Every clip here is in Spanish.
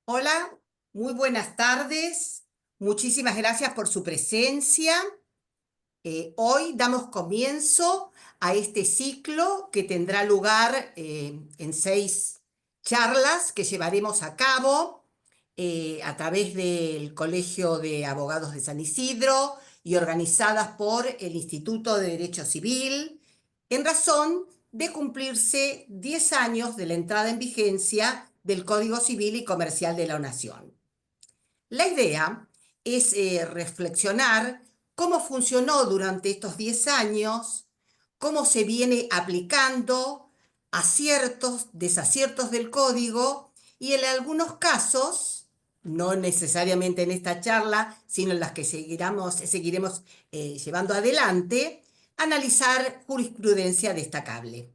Hola, muy buenas tardes. Muchísimas gracias por su presencia. Hoy damos comienzo a este ciclo que tendrá lugar en 6 charlas que llevaremos a cabo a través del Colegio de Abogados de San Isidro y organizadas por el Instituto de Derecho Civil, en razón de cumplirse 10 años de la entrada en vigencia del Código Civil y Comercial de la Nación. La idea es reflexionar cómo funcionó durante estos 10 años, cómo se viene aplicando, aciertos, desaciertos del código y en algunos casos, no necesariamente en esta charla, sino en las que seguiremos llevando adelante, analizar jurisprudencia destacable.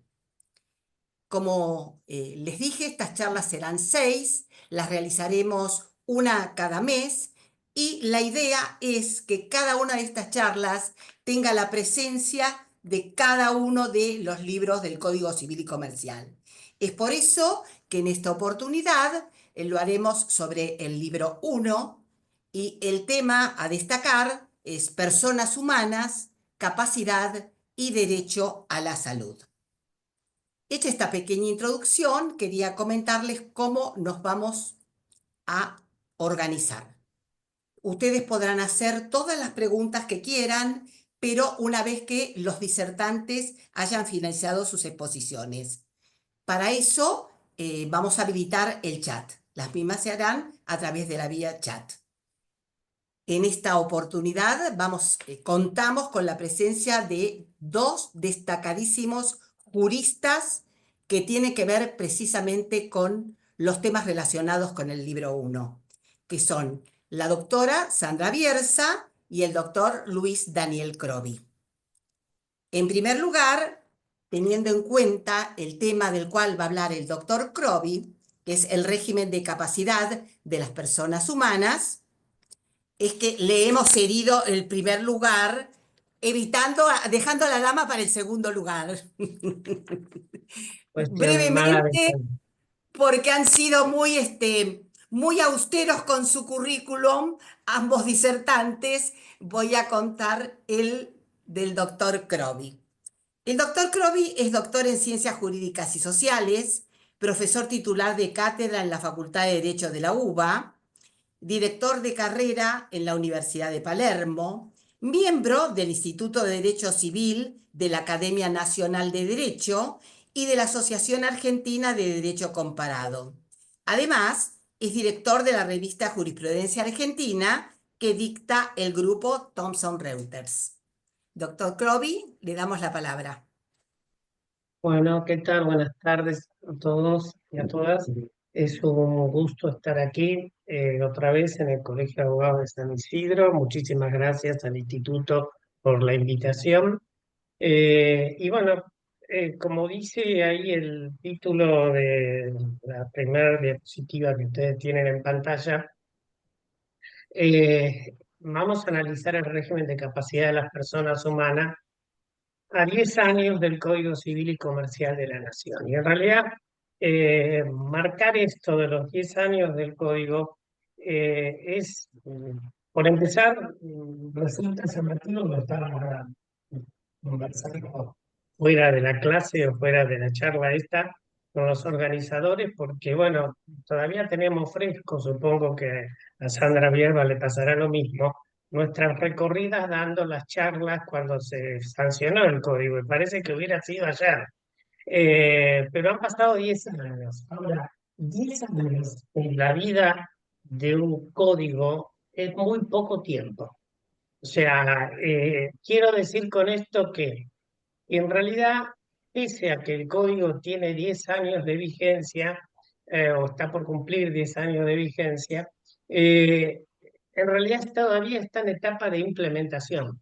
Como les dije, estas charlas serán 6, las realizaremos una cada mes y la idea es que cada una de estas charlas tenga la presencia de cada uno de los libros del Código Civil y Comercial. Es por eso que en esta oportunidad lo haremos sobre el libro 1 y el tema a destacar es personas humanas, capacidad y derecho a la salud. Hecha esta pequeña introducción, quería comentarles cómo nos vamos a organizar. Ustedes podrán hacer todas las preguntas que quieran, pero una vez que los disertantes hayan finalizado sus exposiciones. Para eso vamos a habilitar el chat. Las mismas se harán a través de la vía chat. En esta oportunidad contamos con la presencia de 2 destacadísimos juristas que tienen que ver precisamente con los temas relacionados con el libro 1, que son la doctora Sandra Bierza y el doctor Luis Daniel Crovi. En primer lugar, teniendo en cuenta el tema del cual va a hablar el doctor Crovi, que es el régimen de capacidad de las personas humanas, es que le hemos cedido el primer lugar, dejando a la dama para el segundo lugar. Cuestión mala de Brevemente, porque han sido muy austeros con su currículum, ambos disertantes, voy a contar el del doctor Crovi. El doctor Crovi es doctor en Ciencias Jurídicas y Sociales, profesor titular de cátedra en la Facultad de Derecho de la UBA, director de carrera en la Universidad de Palermo, miembro del Instituto de Derecho Civil de la Academia Nacional de Derecho y de la Asociación Argentina de Derecho Comparado. Además, es director de la revista Jurisprudencia Argentina que dicta el grupo Thomson Reuters. Doctor Crovi, le damos la palabra. Bueno, ¿qué tal? Buenas tardes a todos y a todas. Es un gusto estar aquí otra vez en el Colegio de Abogados de San Isidro. Muchísimas gracias al Instituto por la invitación. Y bueno, como dice ahí el título de la primera diapositiva que ustedes tienen en pantalla, vamos a analizar el régimen de capacidad de las personas humanas a 10 años del Código Civil y Comercial de la Nación. Y en realidad, marcar esto de los 10 años del Código por empezar, resulta llamativo lo estábamos conversando fuera de la clase o fuera de la charla esta con los organizadores, porque bueno, todavía tenemos fresco, supongo que a Sandra Bierba le pasará lo mismo, nuestras recorridas dando las charlas cuando se sancionó el código, y parece que hubiera sido ayer. Pero han pasado 10 años. Ahora, 10 años en la vida de un código es muy poco tiempo. O sea, quiero decir con esto que en realidad, pese a que el código tiene 10 años de vigencia, o está por cumplir 10 años de vigencia, eh, en realidad todavía está en etapa de implementación.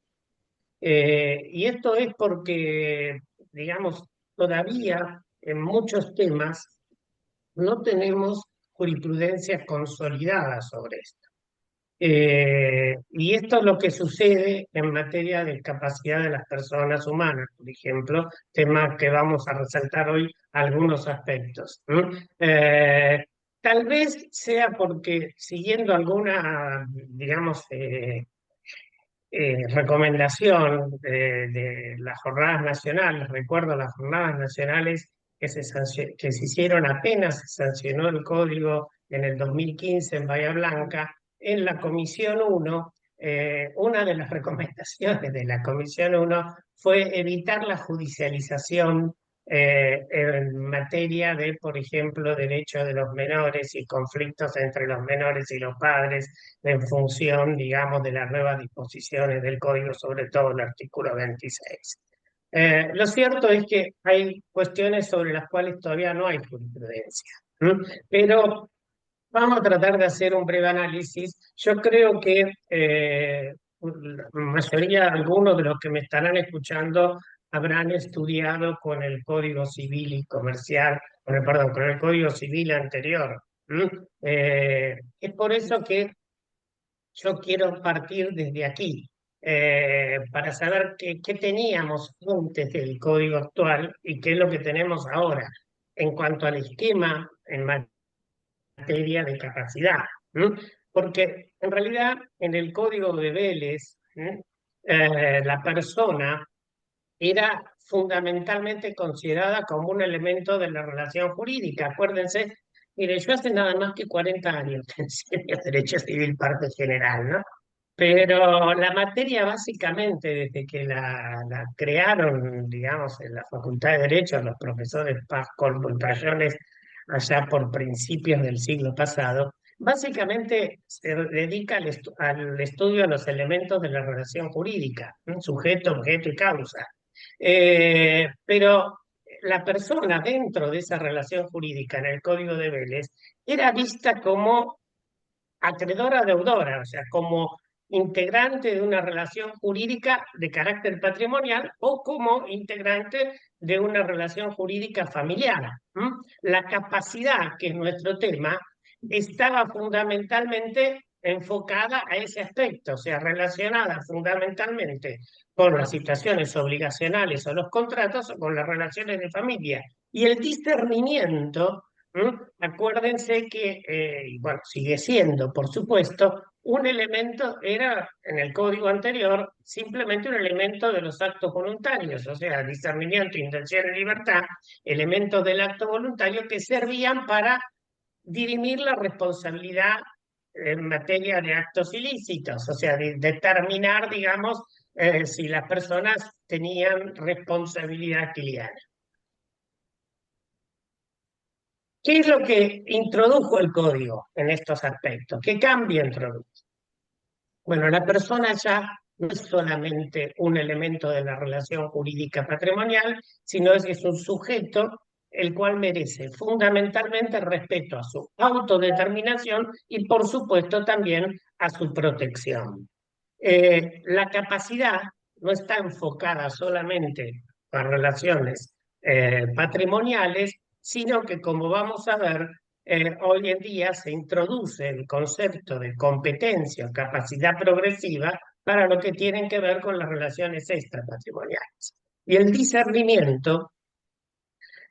Y esto es porque, digamos, todavía en muchos temas no tenemos jurisprudencia consolidada sobre esto. Y esto es lo que sucede en materia de capacidad de las personas humanas, por ejemplo, tema que vamos a resaltar hoy algunos aspectos. ¿M? Tal vez sea porque siguiendo alguna, digamos, recomendación de las jornadas nacionales, recuerdo las jornadas nacionales que se hicieron apenas se sancionó el código en el 2015 en Bahía Blanca, en la Comisión 1, una de las recomendaciones de la Comisión 1 fue evitar la judicialización en materia de, por ejemplo, derechos de los menores y conflictos entre los menores y los padres en función, digamos, de las nuevas disposiciones del Código, sobre todo el artículo 26. Lo cierto es que hay cuestiones sobre las cuales todavía no hay jurisprudencia, ¿m? Pero vamos a tratar de hacer un breve análisis. Yo creo que la mayoría, algunos de los que me estarán escuchando, habrán estudiado con el Código Civil y Comercial, perdón, con el Código Civil anterior. ¿M? Es por eso que yo quiero partir desde aquí, para saber qué teníamos antes del código actual y qué es lo que tenemos ahora en cuanto al esquema en materia de capacidad. ¿M? Porque en realidad en el código de Vélez, la persona era fundamentalmente considerada como un elemento de la relación jurídica. Acuérdense, mire, yo hace nada más que 40 años que enseño Derecho Civil Parte General, ¿no? Pero la materia básicamente, desde que la crearon, digamos, en la Facultad de Derecho, los profesores Paz Colbert allá por principios del siglo pasado, básicamente se dedica al estudio de los elementos de la relación jurídica, ¿no? Sujeto, objeto y causa. Pero la persona dentro de esa relación jurídica en el Código de Vélez era vista como acreedora-deudora, o sea, como integrante de una relación jurídica de carácter patrimonial o como integrante de una relación jurídica familiar. ¿M? La capacidad, que es nuestro tema, estaba fundamentalmente enfocada a ese aspecto, o sea, relacionada fundamentalmente con las situaciones obligacionales o los contratos o con las relaciones de familia. Y el discernimiento. ¿Mm? Acuérdense que, bueno, sigue siendo, por supuesto, un elemento, era en el código anterior simplemente un elemento de los actos voluntarios, o sea, discernimiento, intención y libertad, elementos del acto voluntario que servían para dirimir la responsabilidad en materia de actos ilícitos, o sea, determinar, digamos, si las personas tenían responsabilidad filial. ¿Qué es lo que introdujo el código en estos aspectos? ¿Qué cambio introdujo? Bueno, la persona ya no es solamente un elemento de la relación jurídica patrimonial, sino que es un sujeto el cual merece fundamentalmente respeto a su autodeterminación y, por supuesto, también a su protección. La capacidad no está enfocada solamente a relaciones patrimoniales, sino que, como vamos a ver, hoy en día se introduce el concepto de competencia o capacidad progresiva para lo que tienen que ver con las relaciones extrapatrimoniales. Y el discernimiento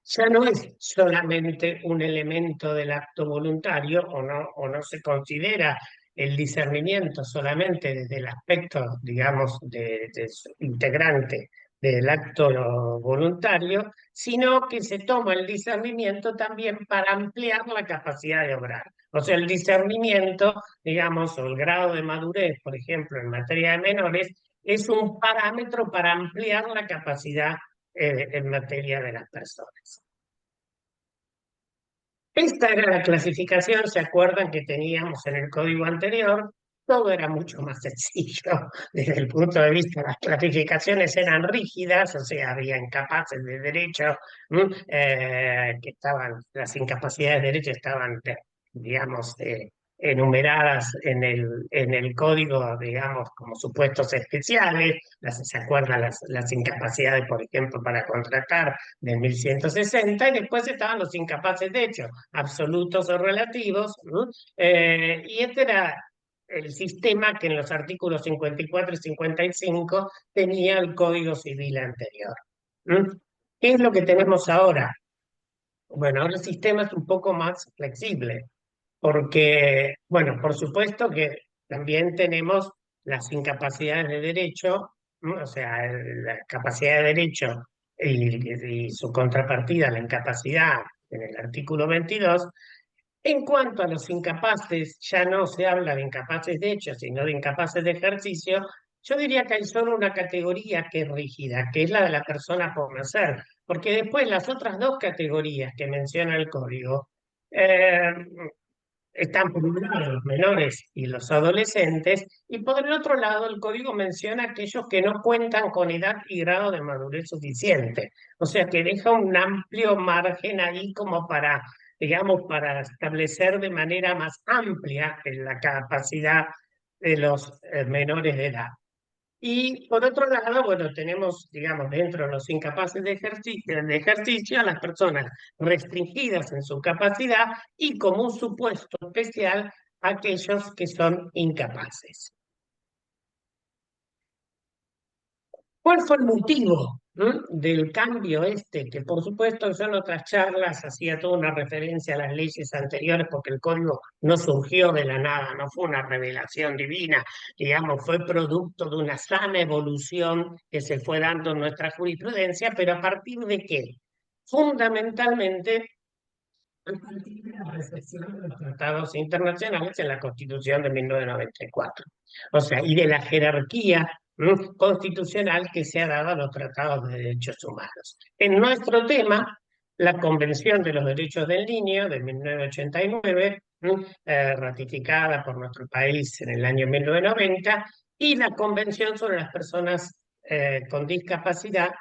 ya no es solamente un elemento del acto voluntario, o no se considera el discernimiento solamente desde el aspecto, digamos, de su integrante del acto voluntario, sino que se toma el discernimiento también para ampliar la capacidad de obrar. O sea, el discernimiento, digamos, o el grado de madurez, por ejemplo, en materia de menores, es un parámetro para ampliar la capacidad en materia de las personas. Esta era la clasificación, ¿se acuerdan que teníamos en el código anterior? Todo era mucho más sencillo desde el punto de vista, las clasificaciones eran rígidas, o sea, había incapaces de derecho, que estaban, las incapacidades de derecho estaban, digamos, enumeradas en el código, digamos, como supuestos especiales, ¿se acuerdan las incapacidades, por ejemplo, para contratar de 1160? Y después estaban los incapaces de hecho, absolutos o relativos, y este era el sistema que en los artículos 54 y 55 tenía el Código Civil anterior. ¿Qué es lo que tenemos ahora? Bueno, ahora el sistema es un poco más flexible. porque, bueno, por supuesto que también tenemos las incapacidades de derecho, ¿no? O sea, la capacidad de derecho y su contrapartida, la incapacidad en el artículo 22. En cuanto a los incapaces, ya no se habla de incapaces de hecho, sino de incapaces de ejercicio. Yo diría que hay solo una categoría que es rígida, que es la de la persona por nacer, porque después las otras dos categorías que menciona el código eh, están por un lado los menores y los adolescentes, y por el otro lado el código menciona aquellos que no cuentan con edad y grado de madurez suficiente. O sea que deja un amplio margen ahí como para, digamos, para establecer de manera más amplia la capacidad de los menores de edad. Y por otro lado, bueno, tenemos, digamos, dentro de los incapaces de ejercicio a las personas restringidas en su capacidad y como un supuesto especial aquellos que son incapaces. ¿Cuál fue el motivo del cambio este? Que por supuesto yo en otras charlas hacía toda una referencia a las leyes anteriores porque el código no surgió de la nada, no fue una revelación divina, digamos, fue producto de una sana evolución que se fue dando en nuestra jurisprudencia, pero ¿a partir de qué? Fundamentalmente a partir de la recepción de los tratados internacionales en la Constitución de 1994. O sea, y de la jerarquía constitucional que se ha dado a los tratados de derechos humanos. En nuestro tema, la Convención de los Derechos del Niño de 1989, ratificada por nuestro país en el año 1990, y la Convención sobre las Personas con Discapacidad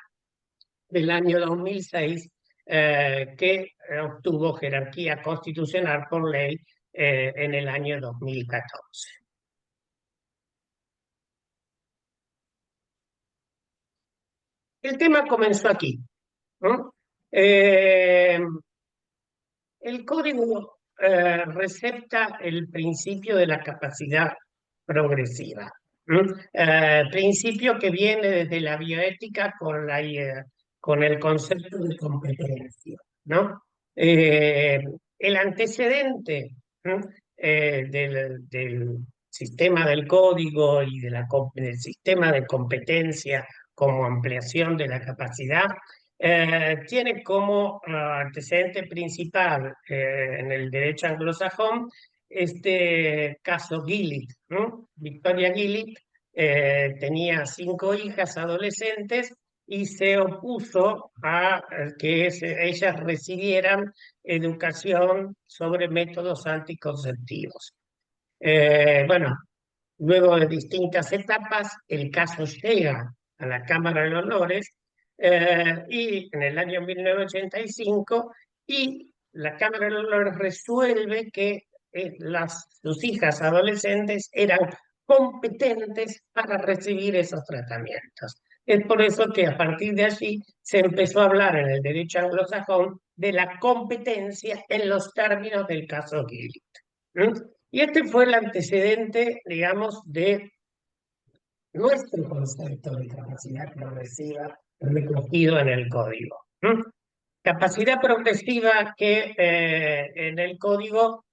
del año 2006, que obtuvo jerarquía constitucional por ley en el año 2014. El tema comenzó aquí, ¿no? El código recepta el principio de la capacidad progresiva, principio que viene desde la bioética con el concepto de competencia, ¿no? Eh, el antecedente del sistema del código y del sistema de competencia como ampliación de la capacidad tiene como antecedente principal en el derecho anglosajón este caso Gillett, ¿no? Victoria Gillett tenía 5 hijas adolescentes y se opuso a que ellas recibieran educación sobre métodos anticonceptivos. Bueno, luego de distintas etapas, el caso llega a la Cámara de Honores y en el año 1985 y la Cámara de Honores resuelve que sus hijas adolescentes eran competentes para recibir esos tratamientos. Es por eso que a partir de allí se empezó a hablar en el derecho anglosajón de la competencia en los términos del caso Gillett. Y este fue el antecedente, digamos, de nuestro concepto de capacidad progresiva recogido en el código. Capacidad progresiva que en el código,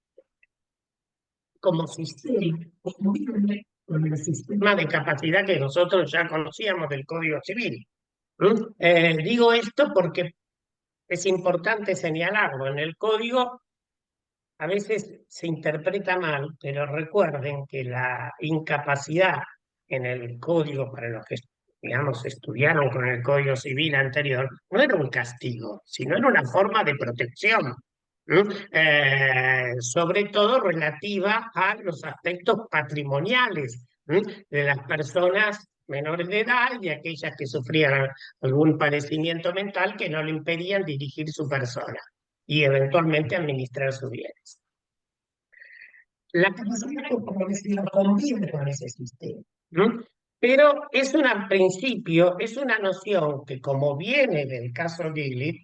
como sistema, convive con el sistema de capacidad que nosotros ya conocíamos del Código Civil. Digo esto porque es importante señalarlo. En el código a veces se interpreta mal, pero recuerden que la incapacidad en el código, para los que, digamos, estudiaron con el Código Civil anterior, no era un castigo, sino era una forma de protección, sobre todo relativa a los aspectos patrimoniales de las personas menores de edad y aquellas que sufrían algún padecimiento mental que no le impedían dirigir su persona y eventualmente administrar sus bienes. La capacidad progresiva convive con ese sistema, ¿no? Pero es un principio, es una noción que, como viene del caso Gillett,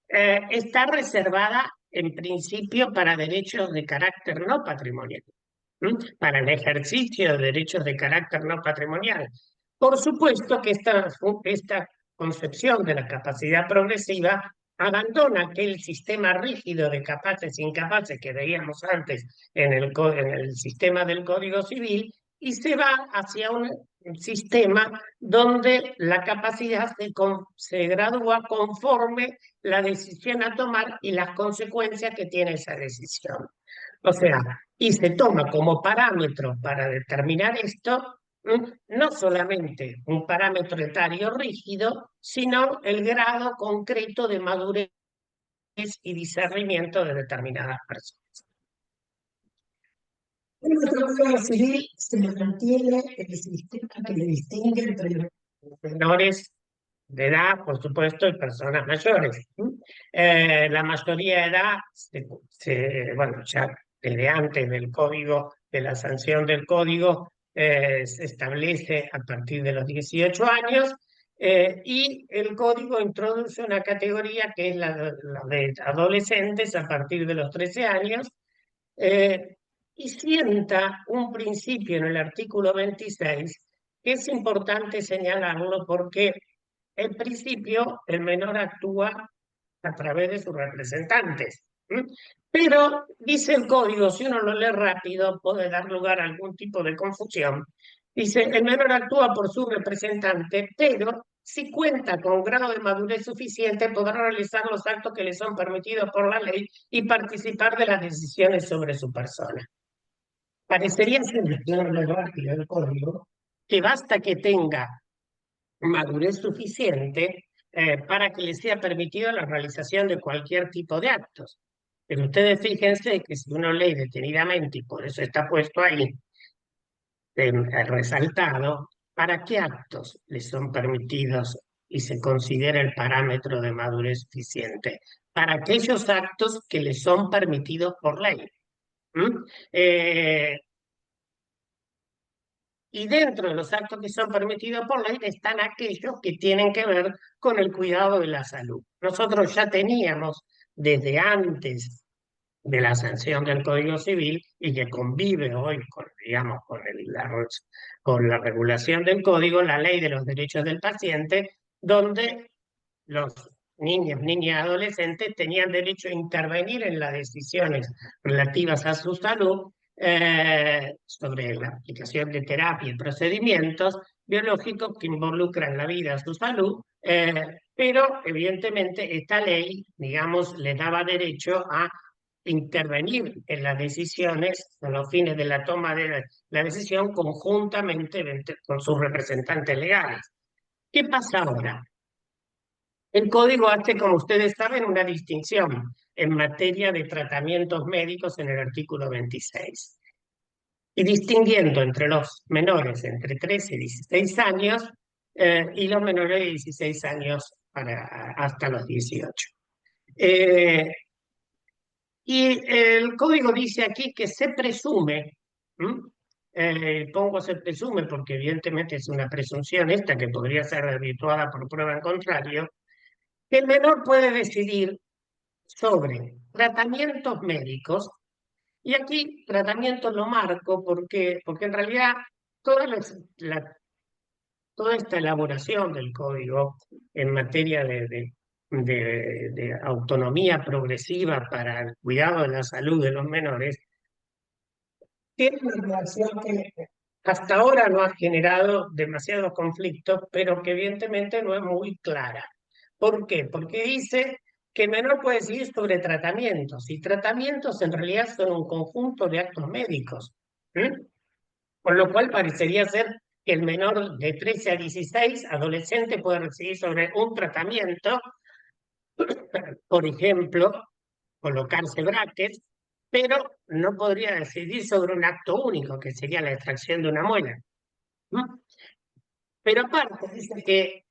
está reservada en principio para derechos de carácter no patrimonial, para el ejercicio de derechos de carácter no patrimonial. Por supuesto que esta concepción de la capacidad progresiva abandona aquel sistema rígido de capaces e incapaces que veíamos antes en el sistema del Código Civil y se va hacia un sistema donde la capacidad se gradúa conforme la decisión a tomar y las consecuencias que tiene esa decisión. O sea, y se toma como parámetro para determinar esto no solamente un parámetro etario rígido, sino el grado concreto de madurez y discernimiento de determinadas personas. En nuestro Código Civil se mantiene el sistema que le distingue entre los menores de edad, por supuesto, y personas mayores. La mayoría de edad, bueno, ya desde antes del código, de la sanción del código, se establece a partir de los 18 años, y el código introduce una categoría que es la de adolescentes a partir de los 13 años, eh, y sienta un principio en el artículo 26 que es importante señalarlo porque en principio el menor actúa a través de sus representantes. Pero dice el código, si uno lo lee rápido, puede dar lugar a algún tipo de confusión. Dice, el menor actúa por su representante, pero si cuenta con grado de madurez suficiente, podrá realizar los actos que le son permitidos por la ley y participar de las decisiones sobre su persona. Parecería ser, si uno lee rápido el código, que basta que tenga madurez suficiente para que le sea permitido la realización de cualquier tipo de actos. Pero ustedes fíjense que si uno lee detenidamente, y por eso está puesto ahí, resaltado, ¿para qué actos le son permitidos y se considera el parámetro de madurez suficiente? Para aquellos actos que le son permitidos por ley. Y dentro de los actos que son permitidos por ley están aquellos que tienen que ver con el cuidado de la salud. Nosotros ya teníamos desde antes de la sanción del Código Civil y que convive hoy con, digamos, con la regulación del Código, la Ley de los Derechos del Paciente, donde los niños, niñas y adolescentes tenían derecho a intervenir en las decisiones relativas a su salud, sobre la aplicación de terapia y procedimientos biológicos que involucran la vida, su salud, pero evidentemente esta ley, digamos, le daba derecho a intervenir en las decisiones a los fines de la toma de la decisión conjuntamente con sus representantes legales. ¿Qué pasa ahora? El código hace, como ustedes saben, una distinción en materia de tratamientos médicos en el artículo 26. Y distinguiendo entre los menores entre 13 y 16 años y los menores de 16 años hasta los 18. Y el código dice aquí que se presume, pongo se presume porque evidentemente es una presunción esta que podría ser desvirtuada por prueba en contrario, que el menor puede decidir sobre tratamientos médicos, y aquí tratamientos lo marco porque en realidad toda, toda esta elaboración del código en materia de autonomía progresiva para el cuidado de la salud de los menores tiene una relación que hasta ahora no ha generado demasiados conflictos, pero que evidentemente no es muy clara. ¿Por qué? Porque dice que el menor puede decidir sobre tratamientos, y tratamientos en realidad son un conjunto de actos médicos. Con lo cual parecería ser que el menor de 13 a 16, adolescente, puede decidir sobre un tratamiento, por ejemplo, colocarse brackets, pero no podría decidir sobre un acto único, que sería la extracción de una muela. Pero aparte dice que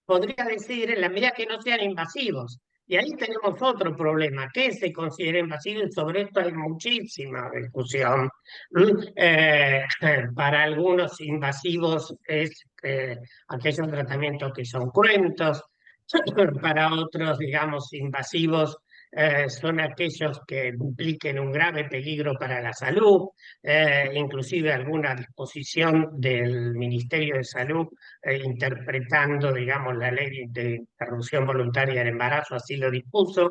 podría decidir en la medida que no sean invasivos. Y ahí tenemos otro problema, ¿qué se considera invasivo? Y sobre esto hay muchísima discusión. Para algunos invasivos es aquellos tratamientos que son cruentos, para otros, digamos, invasivos son aquellos que impliquen un grave peligro para la salud, inclusive alguna disposición del Ministerio de Salud interpretando, digamos, la ley de interrupción voluntaria del embarazo, así lo dispuso.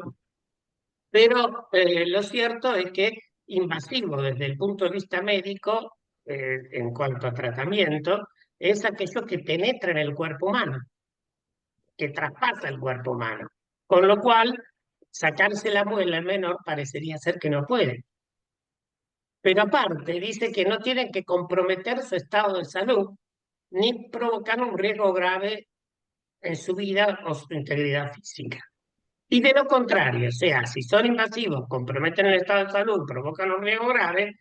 Pero lo cierto es que invasivo desde el punto de vista médico, en cuanto a tratamiento, es aquello que penetra en el cuerpo humano, que traspasa el cuerpo humano. Con lo cual, sacarse la muela al menor parecería ser que no puede. Pero aparte, dice que no tienen que comprometer su estado de salud ni provocar un riesgo grave en su vida o su integridad física. Y de lo contrario, o sea, si son invasivos, comprometen el estado de salud, provocan un riesgo grave,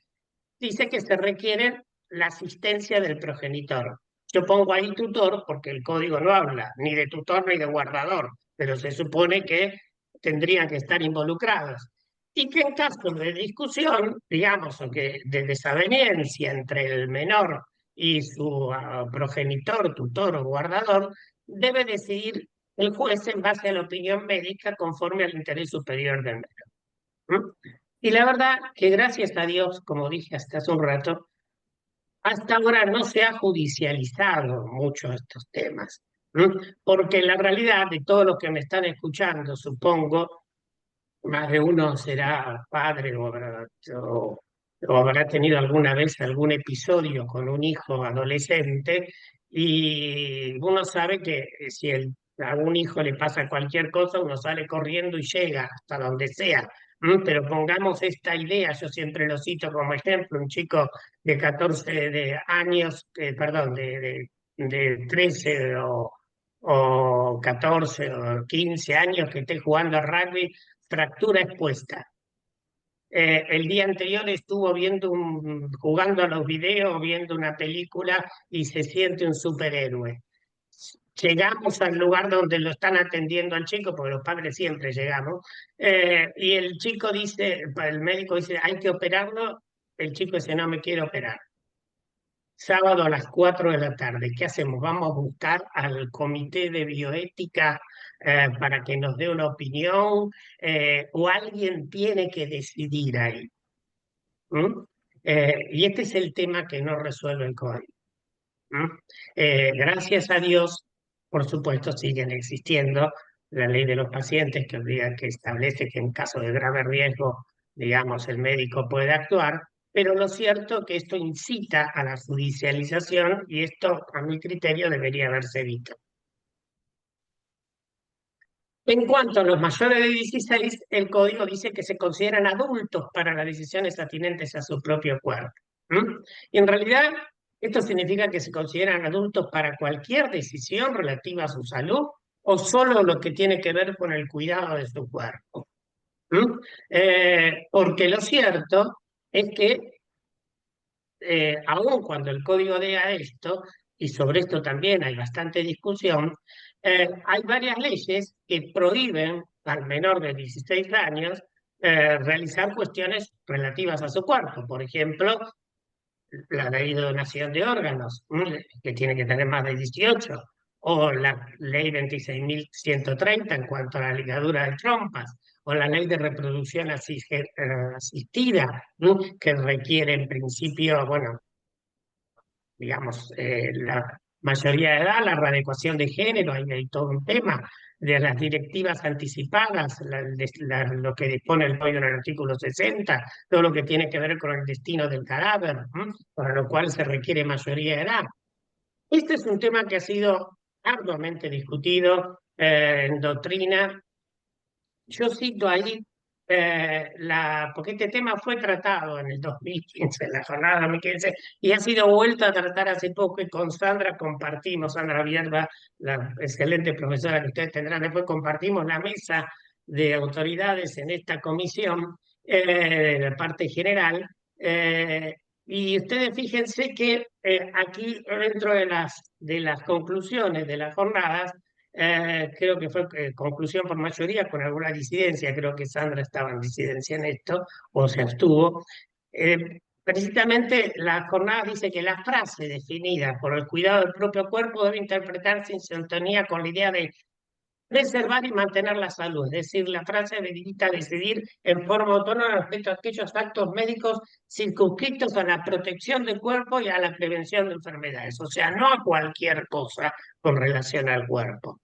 dice que se requiere la asistencia del progenitor. Yo pongo ahí tutor porque el código no habla ni de tutor ni de guardador, pero se supone que tendrían que estar involucrados. Y que en caso de discusión, digamos, o que de desaveniencia entre el menor y su progenitor, tutor o guardador, debe decidir el juez en base a la opinión médica conforme al interés superior del menor. ¿Mm? Y la verdad que gracias a Dios, como dije hasta hace un rato, hasta ahora no se ha judicializado mucho estos temas, ¿m? Porque la realidad de todos los que me están escuchando, supongo, más de uno será padre o habrá tenido alguna vez algún episodio con un hijo adolescente y uno sabe que si a un hijo le pasa cualquier cosa, uno sale corriendo y llega hasta donde sea. Pero pongamos esta idea, yo siempre lo cito como ejemplo, un chico de 14 de años, perdón, de 13 o 14 o 15 años que esté jugando a rugby, fractura expuesta. El día anterior estuvo jugando a los videos, viendo una película y se siente un superhéroe. Llegamos al lugar donde lo están atendiendo al chico, porque los padres siempre llegamos, y el chico dice, el médico dice, hay que operarlo, el chico dice, no me quiero operar. Sábado a las 4 de la tarde, ¿qué hacemos? Vamos a buscar al comité de bioética para que nos dé una opinión o alguien tiene que decidir ahí. ¿Mm? Y este es el tema que no resuelve el código. ¿Mm? Gracias a Dios, por supuesto, siguen existiendo la ley de los pacientes que establece que en caso de grave riesgo, digamos, el médico puede actuar, pero lo cierto es que esto incita a la judicialización y esto, a mi criterio, debería haberse evitado. En cuanto a los mayores de 16, el código dice que se consideran adultos para las decisiones atinentes a su propio cuerpo. ¿Mm? Y en realidad, esto significa que se consideran adultos para cualquier decisión relativa a su salud o solo lo que tiene que ver con el cuidado de su cuerpo. ¿Mm? Porque lo cierto es que aun cuando el código diga esto, y sobre esto también hay bastante discusión, hay varias leyes que prohíben al menor de 16 años realizar cuestiones relativas a su cuerpo. Por ejemplo, la ley de donación de órganos, que tiene que tener más de 18, o la ley 26.130 en cuanto a la ligadura de trompas, o la ley de reproducción asistida, ¿no? Que requiere en principio, bueno, digamos, la mayoría de edad, la readecuación de género, ahí hay todo un tema de las directivas anticipadas, lo que dispone el código en el artículo 60, todo lo que tiene que ver con el destino del cadáver, para lo cual se requiere mayoría de edad. Este es un tema que ha sido arduamente discutido en doctrina. Yo cito ahí, porque este tema fue tratado en el 2015, en la jornada 2015, y ha sido vuelto a tratar hace poco, y con Sandra compartimos, Sandra Vierba, la excelente profesora que ustedes tendrán después, compartimos la mesa de autoridades en esta comisión, la parte general, y ustedes fíjense que aquí dentro de las conclusiones de las jornadas, creo que fue conclusión por mayoría, con alguna disidencia, creo que Sandra estaba en disidencia en esto, o se abstuvo. Precisamente la jornada dice que la frase definida por el cuidado del propio cuerpo debe interpretarse en sintonía con la idea de preservar y mantener la salud. Es decir, la frase habilita a decidir en forma autónoma respecto a aquellos actos médicos circunscritos a la protección del cuerpo y a la prevención de enfermedades. O sea, no a cualquier cosa con relación al cuerpo.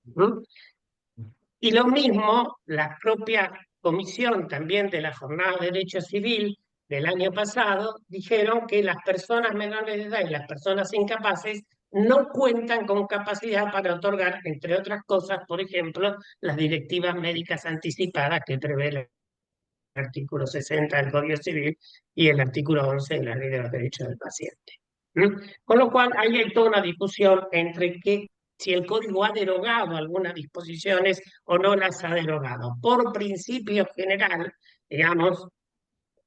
Y lo mismo, la propia comisión también de la Jornada de Derecho Civil del año pasado dijeron que las personas menores de edad y las personas incapaces no cuentan con capacidad para otorgar, entre otras cosas, por ejemplo, las directivas médicas anticipadas que prevé el artículo 60 del Código Civil y el artículo 11 de la Ley de los Derechos del Paciente. Con lo cual, ahí hay toda una discusión entre si el Código ha derogado algunas disposiciones o no las ha derogado. Por principio general, digamos,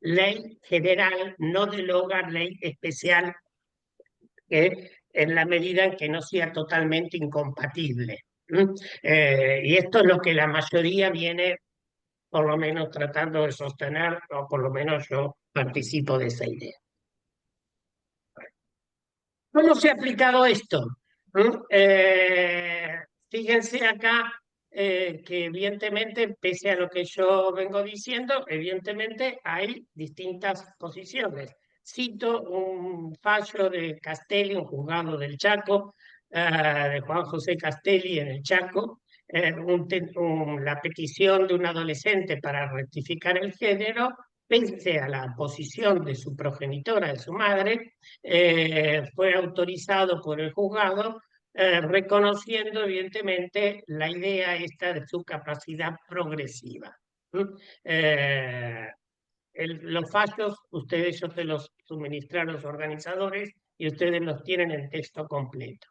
ley general no deroga ley especial en la medida en que no sea totalmente incompatible. Y esto es lo que la mayoría viene por lo menos tratando de sostener, o por lo menos yo participo de esa idea. ¿Cómo se ha aplicado esto? Fíjense acá que evidentemente, pese a lo que yo vengo diciendo, evidentemente hay distintas posiciones. Cito un fallo de Castelli, un juzgado del Chaco, de Juan José Castelli en el Chaco, la petición de un adolescente para rectificar el género, pese a la posición de su progenitora, de su madre, fue autorizado por el juzgado, reconociendo evidentemente la idea esta de su capacidad progresiva. Eh, los fallos, ustedes yo se los suministran a los organizadores y ustedes los tienen en texto completo.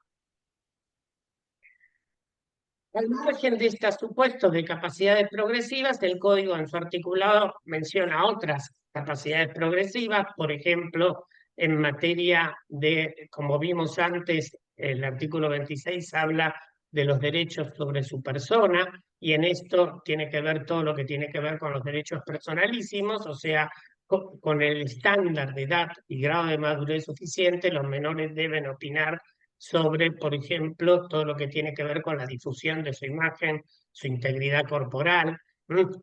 Al margen de estos supuestos de capacidades progresivas, el código en su articulado menciona otras capacidades progresivas, por ejemplo, en materia de, como vimos antes, el artículo 26 habla de los derechos sobre su persona, y en esto tiene que ver todo lo que tiene que ver con los derechos personalísimos, o sea, con el estándar de edad y grado de madurez suficiente, los menores deben opinar sobre, por ejemplo, todo lo que tiene que ver con la difusión de su imagen, su integridad corporal.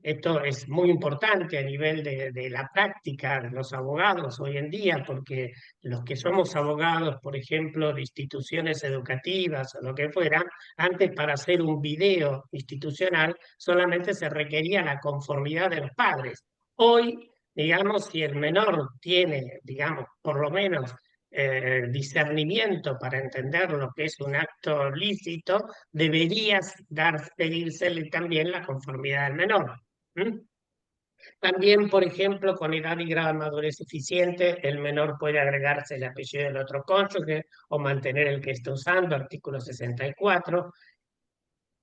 Esto es muy importante a nivel de la práctica de los abogados hoy en día, porque los que somos abogados, por ejemplo, de instituciones educativas o lo que fuera, antes para hacer un video institucional solamente se requería la conformidad de los padres. Hoy, digamos, si el menor tiene, digamos, por lo menos discernimiento para entender lo que es un acto lícito, deberías pedírsele también la conformidad del menor. También, por ejemplo, con edad y grado de madurez suficiente, el menor puede agregarse el apellido del otro cónyuge o mantener el que está usando, artículo 64.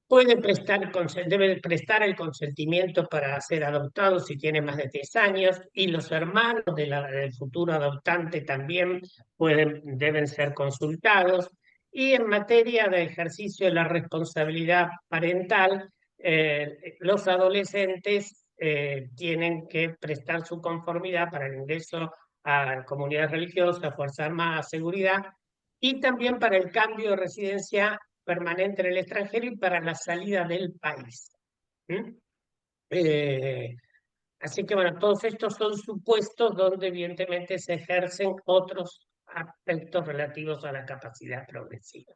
Debe prestar el consentimiento para ser adoptado si tiene más de 10 años, y los hermanos del futuro adoptante también deben ser consultados. Y en materia de ejercicio de la responsabilidad parental, los adolescentes tienen que prestar su conformidad para el ingreso a comunidades religiosas, Fuerzas Armadas, seguridad, y también para el cambio de residencia permanente en el extranjero y para la salida del país. Así que bueno, todos estos son supuestos donde evidentemente se ejercen otros aspectos relativos a la capacidad progresiva.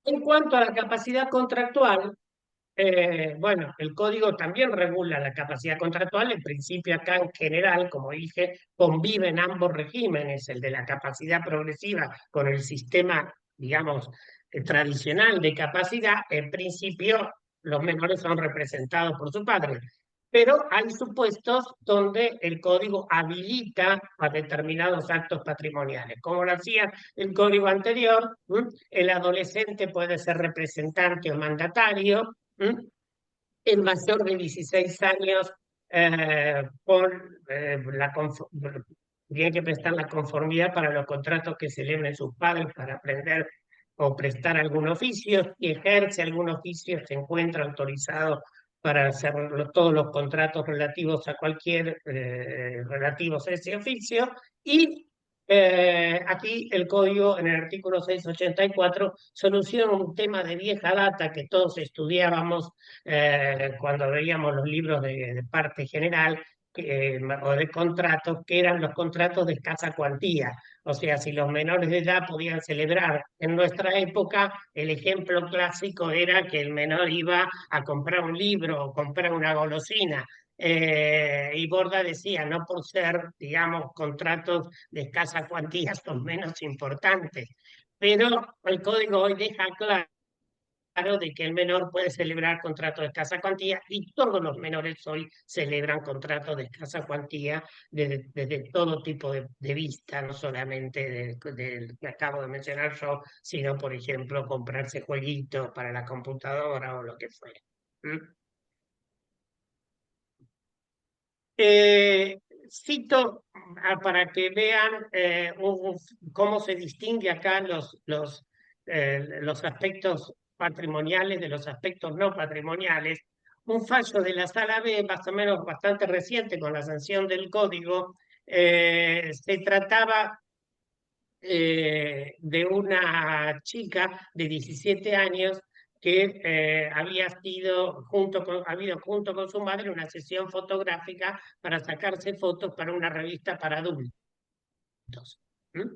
En cuanto a la capacidad contractual, bueno, el código también regula la capacidad contractual. En principio acá en general, como dije, conviven ambos regímenes, el de la capacidad progresiva con el sistema, digamos, tradicional de capacidad. En principio, los menores son representados por su padre, pero hay supuestos donde el código habilita a determinados actos patrimoniales. Como lo hacía el código anterior, el adolescente puede ser representante o mandatario. El mayor de 16 años tiene que prestar la conformidad para los contratos que celebren sus padres para aprender o prestar algún oficio. Si ejerce algún oficio, se encuentra autorizado para hacer todos los contratos relativos a relativos a ese oficio. Y Aquí el código, en el artículo 684, soluciona un tema de vieja data que todos estudiábamos cuando veíamos los libros de parte general o de contratos, que eran los contratos de escasa cuantía. O sea, si los menores de edad podían celebrar en nuestra época, el ejemplo clásico era que el menor iba a comprar un libro o comprar una golosina. Y Borda decía, no por ser, digamos, contratos de escasa cuantía son menos importantes, pero el código hoy deja claro de que el menor puede celebrar contratos de escasa cuantía y todos los menores hoy celebran contratos de escasa cuantía desde todo tipo de vista, no solamente del que acabo de mencionar yo, sino, por ejemplo, comprarse jueguitos para la computadora o lo que fuera. ¿Mm? Eh, Cito para que vean cómo se distingue acá los aspectos patrimoniales de los aspectos no patrimoniales. Un fallo de la Sala B, más o menos bastante reciente, con la sanción del código, se trataba de una chica de 17 años que había sido habido junto con su madre una sesión fotográfica para sacarse fotos para una revista para adultos. ¿M?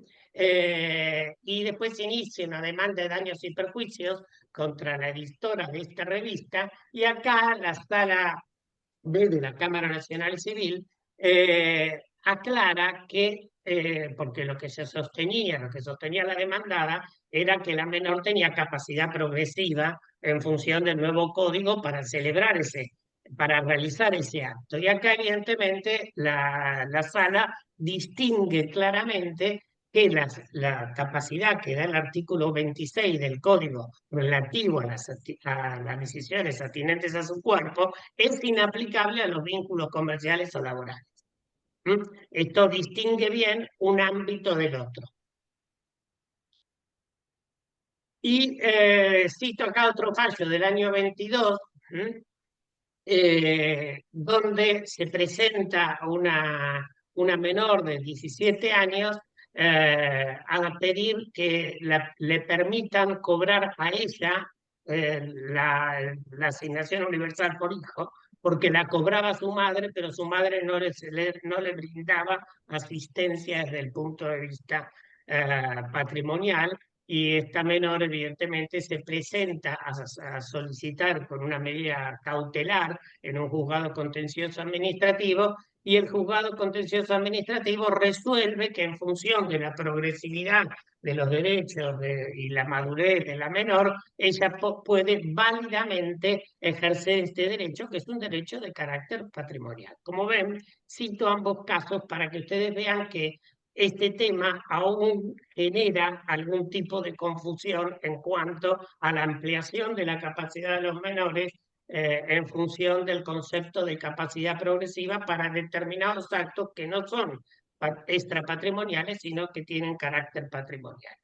Y después se inicia una demanda de daños y perjuicios contra la editora de esta revista, y acá la sala desde la Cámara Nacional Civil, aclara que, porque lo que sostenía la demandada, era que la menor tenía capacidad progresiva en función del nuevo código para celebrar para realizar ese acto. Y acá, evidentemente, la sala distingue claramente que la capacidad que da el artículo 26 del código relativo a las decisiones atinentes a su cuerpo es inaplicable a los vínculos comerciales o laborales. ¿Mm? Esto distingue bien un ámbito del otro. Y cito acá otro fallo del año 22, donde se presenta una menor de 17 años a pedir que le permitan cobrar a ella la asignación universal por hijo, porque la cobraba su madre, pero su madre no le brindaba asistencia desde el punto de vista patrimonial, y esta menor evidentemente se presenta a solicitar con una medida cautelar en un juzgado contencioso administrativo, y el juzgado contencioso administrativo resuelve que en función de la progresividad de los derechos y la madurez de la menor, ella puede válidamente ejercer este derecho, que es un derecho de carácter patrimonial. Como ven, cito ambos casos para que ustedes vean que este tema aún genera algún tipo de confusión en cuanto a la ampliación de la capacidad de los menores en función del concepto de capacidad progresiva para determinados actos que no son extrapatrimoniales, sino que tienen carácter patrimonial.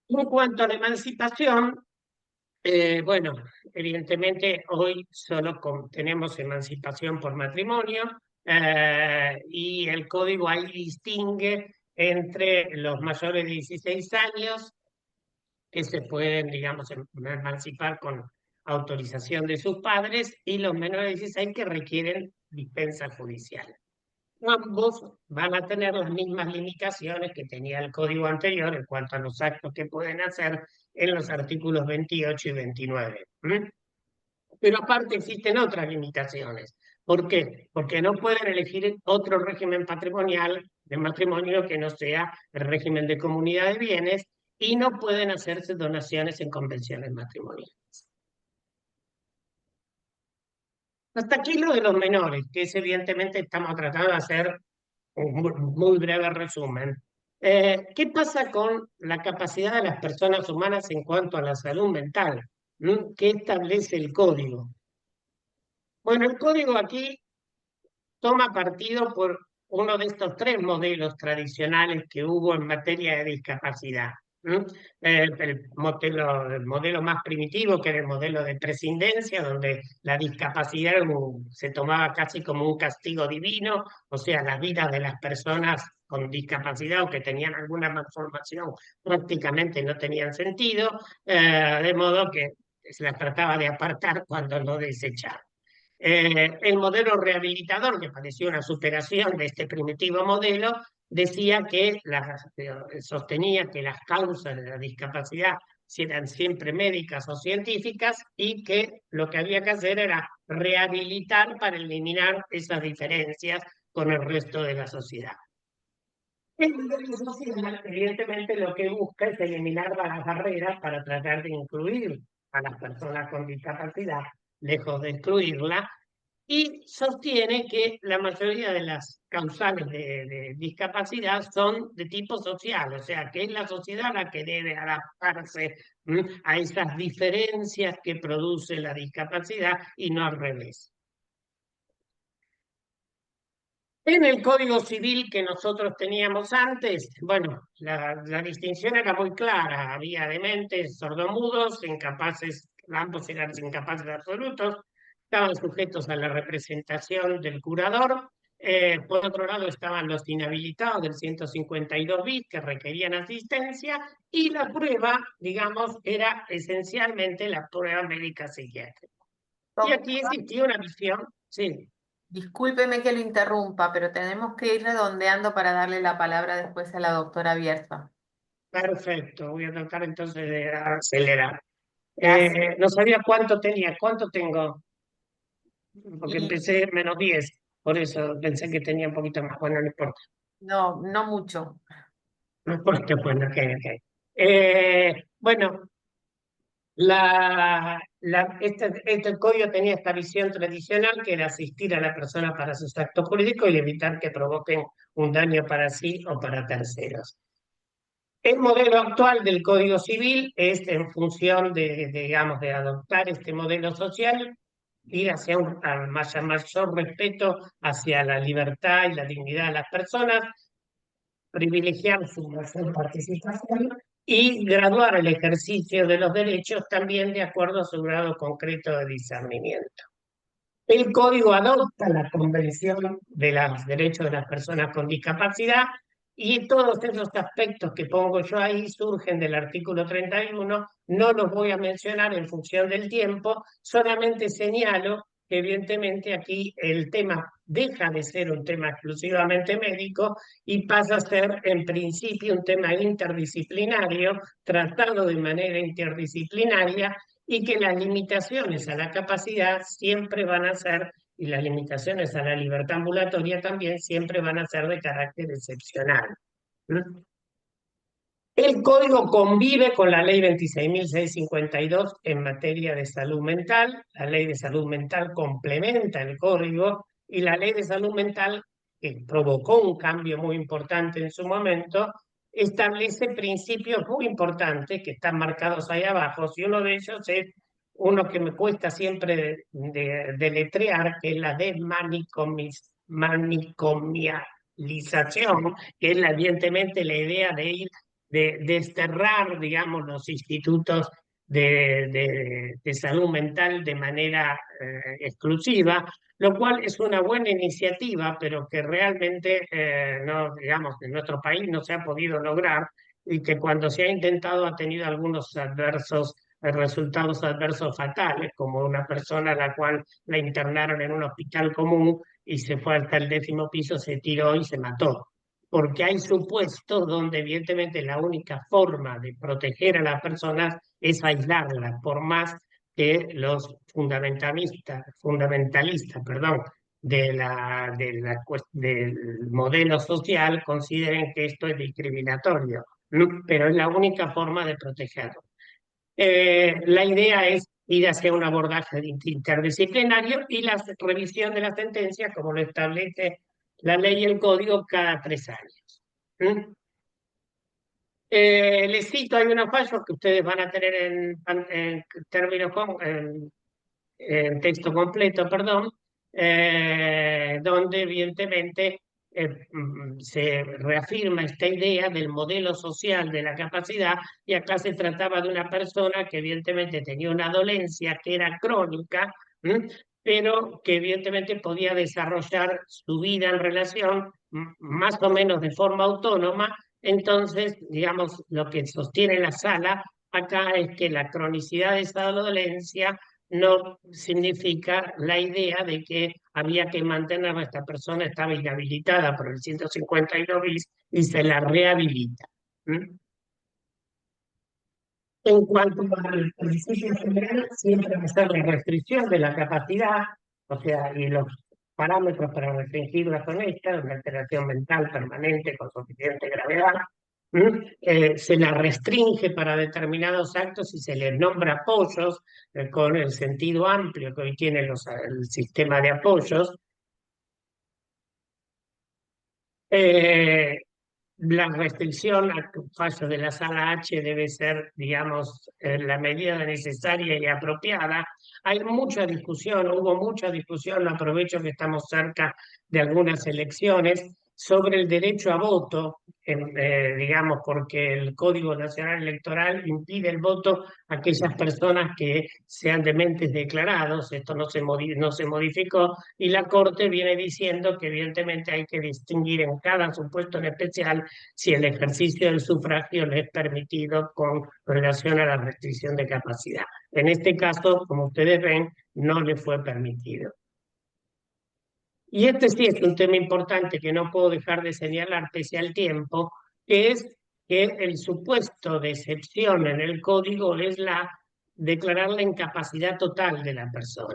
En cuanto a la emancipación, bueno, evidentemente hoy solo tenemos emancipación por matrimonio, y el código ahí distingue entre los mayores de 16 años que se pueden, digamos, emancipar con autorización de sus padres, y los menores de 16 que requieren dispensa judicial. Ambos van a tener las mismas limitaciones que tenía el código anterior en cuanto a los actos que pueden hacer en los artículos 28 y 29. Pero aparte existen otras limitaciones. ¿Por qué? Porque no pueden elegir otro régimen patrimonial de matrimonio que no sea el régimen de comunidad de bienes, y no pueden hacerse donaciones en convenciones matrimoniales. Hasta aquí lo de los menores, que es evidentemente estamos tratando de hacer un muy breve resumen. ¿Qué pasa con la capacidad de las personas humanas en cuanto a la salud mental? ¿Qué establece el código? Bueno, el código aquí toma partido por uno de estos tres modelos tradicionales que hubo en materia de discapacidad. ¿Mm? El modelo más primitivo, que era el modelo de prescindencia, donde la discapacidad se tomaba casi como un castigo divino, o sea, las vidas de las personas con discapacidad o que tenían alguna malformación prácticamente no tenían sentido, de modo que se las trataba de apartar cuando no desechar. El modelo rehabilitador, que pareció una superación de este primitivo modelo, decía que sostenía que las causas de la discapacidad eran siempre médicas o científicas y que lo que había que hacer era rehabilitar para eliminar esas diferencias con el resto de la sociedad. El modelo social, evidentemente, lo que busca es eliminar las barreras para tratar de incluir a las personas con discapacidad, lejos de excluirla, y sostiene que la mayoría de las causales de discapacidad son de tipo social, o sea, que es la sociedad la que debe adaptarse a esas diferencias que produce la discapacidad y no al revés. En el Código Civil que nosotros teníamos antes, bueno, la distinción era muy clara. Había dementes, sordomudos, incapaces, ambos eran incapaces absolutos, estaban sujetos a la representación del curador. Por otro lado, estaban los inhabilitados del 152 bis que requerían asistencia, y la prueba, digamos, era esencialmente la prueba médica psiquiátrica. Y aquí Doctora, existía una visión, sí. discúlpeme que lo interrumpa, pero tenemos que ir redondeando para darle la palabra después a la doctora Bierza. Perfecto, voy a tratar entonces de acelerar. Gracias. No sabía cuánto tenía, cuánto tengo, porque Y empecé -10, por eso pensé que tenía un poquito más. Bueno, no importa, no, no mucho. no importa, bueno, ok. Bueno, este código tenía esta visión tradicional, que era asistir a la persona para sus actos jurídicos y evitar que provoquen un daño para sí o para terceros. El modelo actual del Código Civil es en función digamos, de adoptar este modelo social, ir hacia a mayor respeto hacia la libertad y la dignidad de las personas, privilegiar su mayor participación y graduar el ejercicio de los derechos también de acuerdo a su grado concreto de discernimiento. El código adopta la Convención de los Derechos de las Personas con Discapacidad, y todos esos aspectos que pongo yo ahí surgen del artículo 31. No los voy a mencionar en función del tiempo, solamente señalo que evidentemente aquí el tema deja de ser un tema exclusivamente médico y pasa a ser en principio un tema interdisciplinario, tratado de manera interdisciplinaria, y que las limitaciones a la capacidad siempre van a ser, y las limitaciones a la libertad ambulatoria también siempre van a ser de carácter excepcional. El código convive con la ley 26.652 en materia de salud mental. La ley de salud mental complementa el código, y la ley de salud mental, que provocó un cambio muy importante en su momento, establece principios muy importantes que están marcados ahí abajo, y uno de ellos es uno que me cuesta siempre deletrear, que es la desmanicomialización, que es evidentemente la idea de ir de desterrar, digamos, los institutos de salud mental de manera exclusiva, lo cual es una buena iniciativa, pero que realmente no, digamos, en nuestro país no se ha podido lograr, y que cuando se ha intentado ha tenido algunos resultados adversos fatales, como una persona a la cual la internaron en un hospital común y se fue hasta el 10.º piso, se tiró y se mató, porque hay supuestos donde evidentemente la única forma de proteger a las personas es aislarlas, por más que los fundamentalistas, perdón, del modelo social consideren que esto es discriminatorio, ¿no? Pero es la única forma de protegerlo. La idea es ir hacia un abordaje interdisciplinario y la revisión de la sentencia, como lo establece la ley y el código, cada 3 años. Les cito, hay unos fallos que ustedes van a tener en términos en texto completo, perdón, donde evidentemente se reafirma esta idea del modelo social de la capacidad, y acá se trataba de una persona que evidentemente tenía una dolencia que era crónica, pero que evidentemente podía desarrollar su vida en relación más o menos de forma autónoma. Entonces, digamos, lo que sostiene la sala acá es que la cronicidad de esa dolencia no significa la idea de que había que mantener a esta persona, estaba inhabilitada por el 152 bis y se la rehabilita. En cuanto al principio general, siempre va a ser la restricción de la capacidad, o sea, y los parámetros para restringirla son estas: una alteración mental permanente con suficiente gravedad. Se la restringe para determinados actos y se les nombra apoyos con el sentido amplio que hoy tiene el sistema de apoyos. La restricción al fallo de la sala H debe ser, digamos, la medida necesaria y apropiada. Hay mucha discusión, hubo mucha discusión, aprovecho que estamos cerca de algunas elecciones, sobre el derecho a voto, digamos, porque el Código Nacional Electoral impide el voto a aquellas personas que sean dementes declarados. Esto no se modificó, y la Corte viene diciendo que evidentemente hay que distinguir en cada supuesto en especial si el ejercicio del sufragio le es permitido con relación a la restricción de capacidad. En este caso, como ustedes ven, no le fue permitido. Y este sí es un tema importante que no puedo dejar de señalar pese al tiempo, que es que el supuesto de excepción en el código es declarar la incapacidad total de la persona.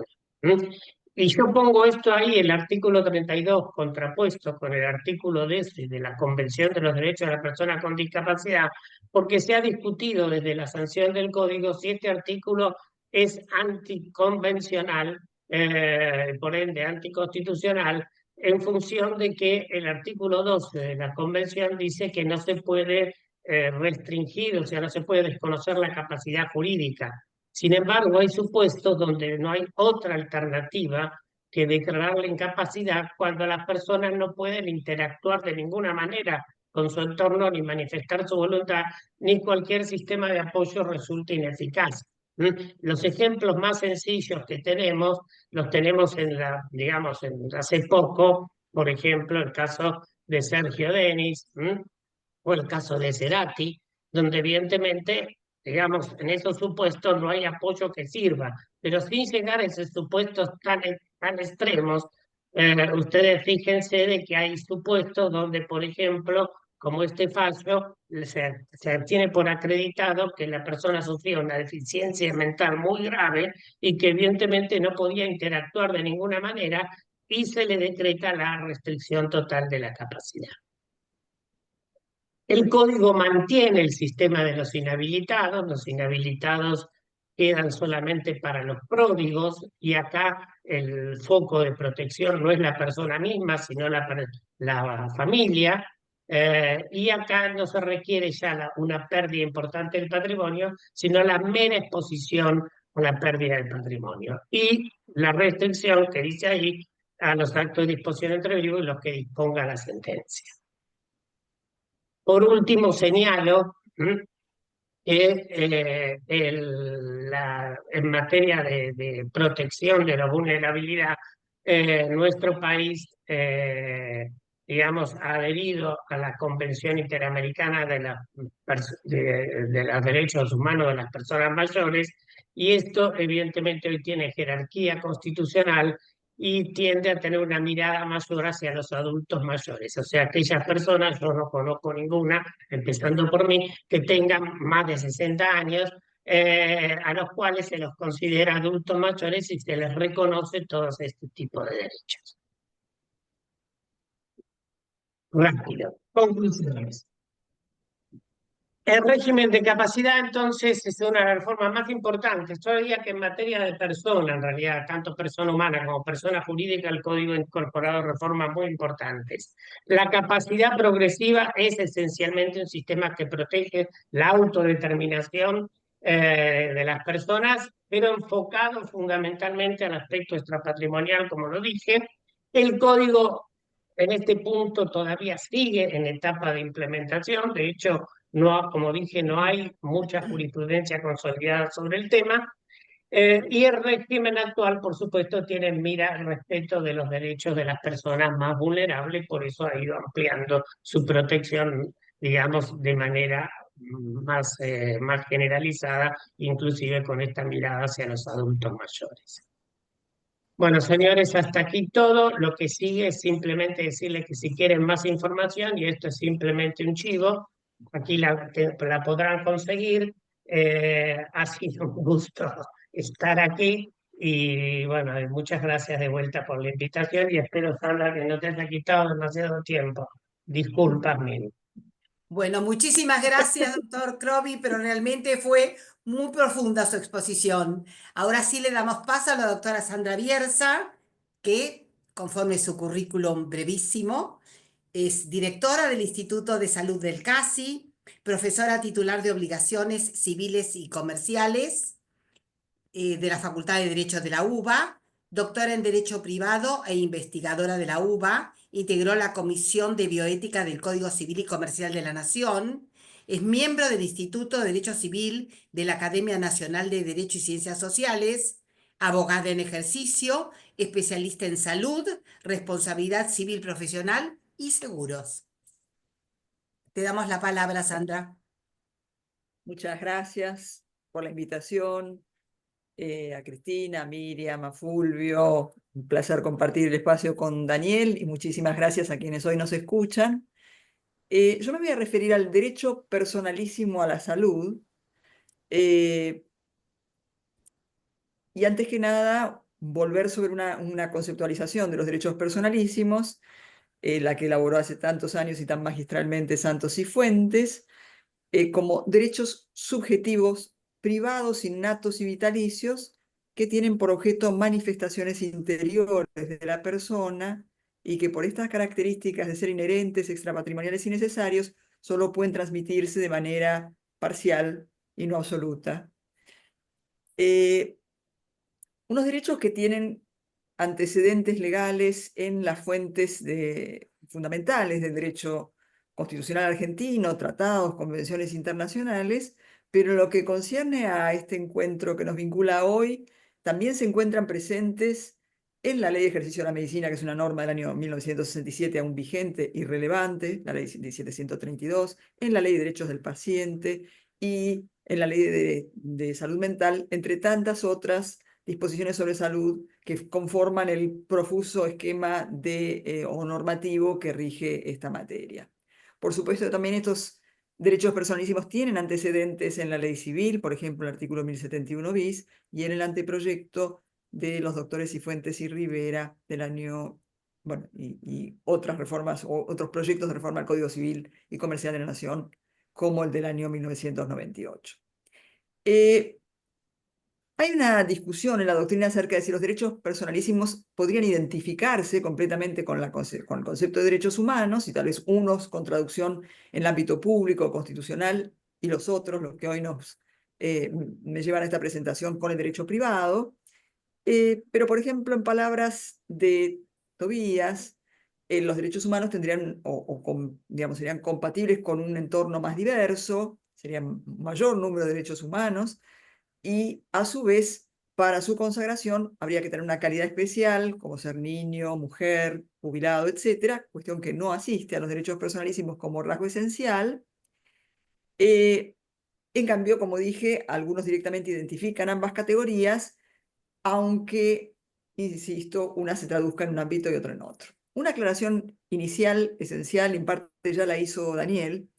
Y yo pongo esto ahí, el artículo 32, contrapuesto con el artículo 10 de la Convención de los Derechos de la Persona con Discapacidad, porque se ha discutido desde la sanción del código si este artículo es anticonvencional, por ende anticonstitucional, en función de que el artículo 12 de la Convención dice que no se puede restringir, o sea, no se puede desconocer la capacidad jurídica. Sin embargo, hay supuestos donde no hay otra alternativa que declarar la incapacidad cuando las personas no pueden interactuar de ninguna manera con su entorno, ni manifestar su voluntad, ni cualquier sistema de apoyo resulta ineficaz. Los ejemplos más sencillos que tenemos, los tenemos digamos, hace poco, por ejemplo, el caso de Sergio Denis, o el caso de Cerati, donde evidentemente, digamos, en esos supuestos no hay apoyo que sirva, pero sin llegar a esos supuestos tan extremos, ustedes fíjense de que hay supuestos donde, por ejemplo, como este fallo, se tiene por acreditado que la persona sufría una deficiencia mental muy grave y que evidentemente no podía interactuar de ninguna manera, y se le decreta la restricción total de la capacidad. El código mantiene el sistema de los inhabilitados quedan solamente para los pródigos, y acá el foco de protección no es la persona misma, sino la familia, y acá no se requiere ya una pérdida importante del patrimonio, sino la mera exposición a la pérdida del patrimonio. Y la restricción que dice ahí a los actos de disposición entre vivos y los que disponga la sentencia. Por último, señalo que en materia de protección de la vulnerabilidad, nuestro país, digamos, ha adherido a la Convención Interamericana de los Derechos Humanos de las Personas Mayores, y esto evidentemente hoy tiene jerarquía constitucional y tiende a tener una mirada mayor hacia los adultos mayores. O sea, aquellas personas, yo no conozco ninguna, empezando por mí, que tengan más de 60 años, a los cuales se los considera adultos mayores y se les reconoce todos este tipo de derechos. Rápido. Conclusiones. El régimen de capacidad, entonces, es una de las reformas más importantes. Yo diría que en materia de persona, en realidad, tanto persona humana como persona jurídica, el Código ha incorporado reformas muy importantes. La capacidad progresiva es esencialmente un sistema que protege la autodeterminación de las personas, pero enfocado fundamentalmente al aspecto extrapatrimonial, como lo dije. El Código en este punto todavía sigue en etapa de implementación. De hecho, no, como dije, no hay mucha jurisprudencia consolidada sobre el tema. Y el régimen actual, por supuesto, tiene en mira el respeto de los derechos de las personas más vulnerables, por eso ha ido ampliando su protección, digamos, de manera más generalizada, inclusive con esta mirada hacia los adultos mayores. Bueno, señores, hasta aquí todo. Lo que sigue es simplemente decirles que si quieren más información, y esto es simplemente un chivo, aquí la podrán conseguir. Ha sido un gusto estar aquí y bueno, muchas gracias de vuelta por la invitación y espero, Sandra, que no te haya quitado demasiado tiempo. Disculpas mil. Bueno, muchísimas gracias, doctor Crovi, pero realmente fue muy profunda su exposición. Ahora sí le damos paso a la doctora Sandra Bierza, que, conforme su currículum brevísimo, es directora del Instituto de Salud del CASI, profesora titular de Obligaciones Civiles y Comerciales de la Facultad de Derecho de la UBA, doctora en Derecho Privado e investigadora de la UBA, integró la Comisión de Bioética del Código Civil y Comercial de la Nación, es miembro del Instituto de Derecho Civil de la Academia Nacional de Derecho y Ciencias Sociales, abogada en ejercicio, especialista en salud, responsabilidad civil profesional y seguros. Te damos la palabra, Sandra. Muchas gracias por la invitación, a Cristina, a Miriam, a Fulvio. Un placer compartir el espacio con Daniel y muchísimas gracias a quienes hoy nos escuchan. Yo me voy a referir al derecho personalísimo a la salud. Y antes que nada, volver sobre una conceptualización de los derechos personalísimos, la que elaboró hace tantos años y tan magistralmente Santos y Fuentes, como derechos subjetivos, privados, innatos y vitalicios, que tienen por objeto manifestaciones interiores de la persona y que por estas características de ser inherentes, extrapatrimoniales y necesarios, solo pueden transmitirse de manera parcial y no absoluta. Unos derechos que tienen antecedentes legales en las fuentes fundamentales del derecho constitucional argentino, tratados, convenciones internacionales, pero en lo que concierne a este encuentro que nos vincula hoy, también se encuentran presentes en la Ley de Ejercicio de la Medicina, que es una norma del año 1967 aún vigente y relevante, la Ley 1732, en la Ley de Derechos del Paciente y en la Ley de Salud Mental, entre tantas otras disposiciones sobre salud que conforman el profuso esquema o normativo que rige esta materia. Por supuesto, también estos derechos personalísimos tienen antecedentes en la ley civil, por ejemplo, el artículo 1071 bis, y en el anteproyecto de los doctores Cifuentes y Rivera del año, bueno, y otras reformas o otros proyectos de reforma al Código Civil y Comercial de la Nación, como el del año 1998. Hay una discusión en la doctrina acerca de si los derechos personalísimos podrían identificarse completamente con el concepto de derechos humanos, y tal vez unos con traducción en el ámbito público, constitucional, y los otros, los que hoy me llevan a esta presentación, con el derecho privado. Pero, por ejemplo, en palabras de Tobías, los derechos humanos tendrían, digamos, serían compatibles con un entorno más diverso, sería un mayor número de derechos humanos, y a su vez, para su consagración, habría que tener una calidad especial, como ser niño, mujer, jubilado, etcétera, cuestión que no asiste a los derechos personalísimos como rasgo esencial. En cambio, como dije, algunos directamente identifican ambas categorías, aunque, insisto, una se traduzca en un ámbito y otra en otro. Una aclaración inicial, esencial, en parte ya la hizo Daniel,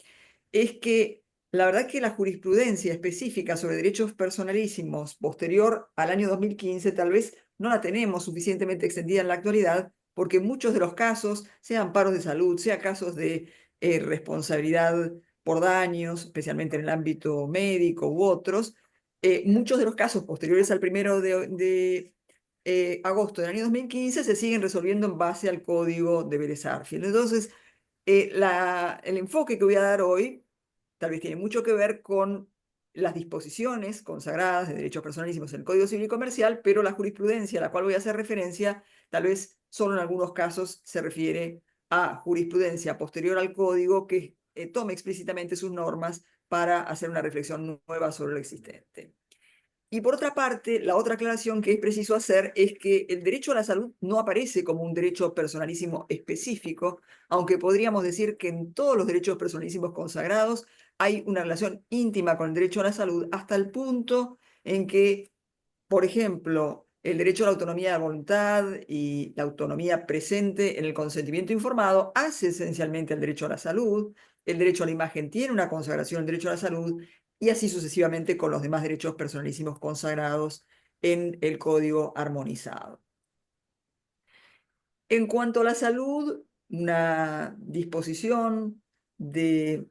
es que la verdad que la jurisprudencia específica sobre derechos personalísimos posterior al año 2015 tal vez no la tenemos suficientemente extendida en la actualidad, porque muchos de los casos, sean paros de salud, sean casos de responsabilidad por daños, especialmente en el ámbito médico u otros, muchos de los casos posteriores al 1 de agosto del año 2015 se siguen resolviendo en base al Código de Vélez-Sarsfield. Entonces, el enfoque que voy a dar hoy tal vez tiene mucho que ver con las disposiciones consagradas de derechos personalísimos en el Código Civil y Comercial, pero la jurisprudencia a la cual voy a hacer referencia tal vez solo en algunos casos se refiere a jurisprudencia posterior al código que tome explícitamente sus normas para hacer una reflexión nueva sobre lo existente. Y por otra parte, la otra aclaración que es preciso hacer es que el derecho a la salud no aparece como un derecho personalísimo específico, aunque podríamos decir que en todos los derechos personalísimos consagrados hay una relación íntima con el derecho a la salud, hasta el punto en que, por ejemplo, el derecho a la autonomía de voluntad y la autonomía presente en el consentimiento informado hace esencialmente al derecho a la salud. El derecho a la imagen tiene una consagración en el derecho a la salud, y así sucesivamente con los demás derechos personalísimos consagrados en el Código Armonizado. En cuanto a la salud, una disposición de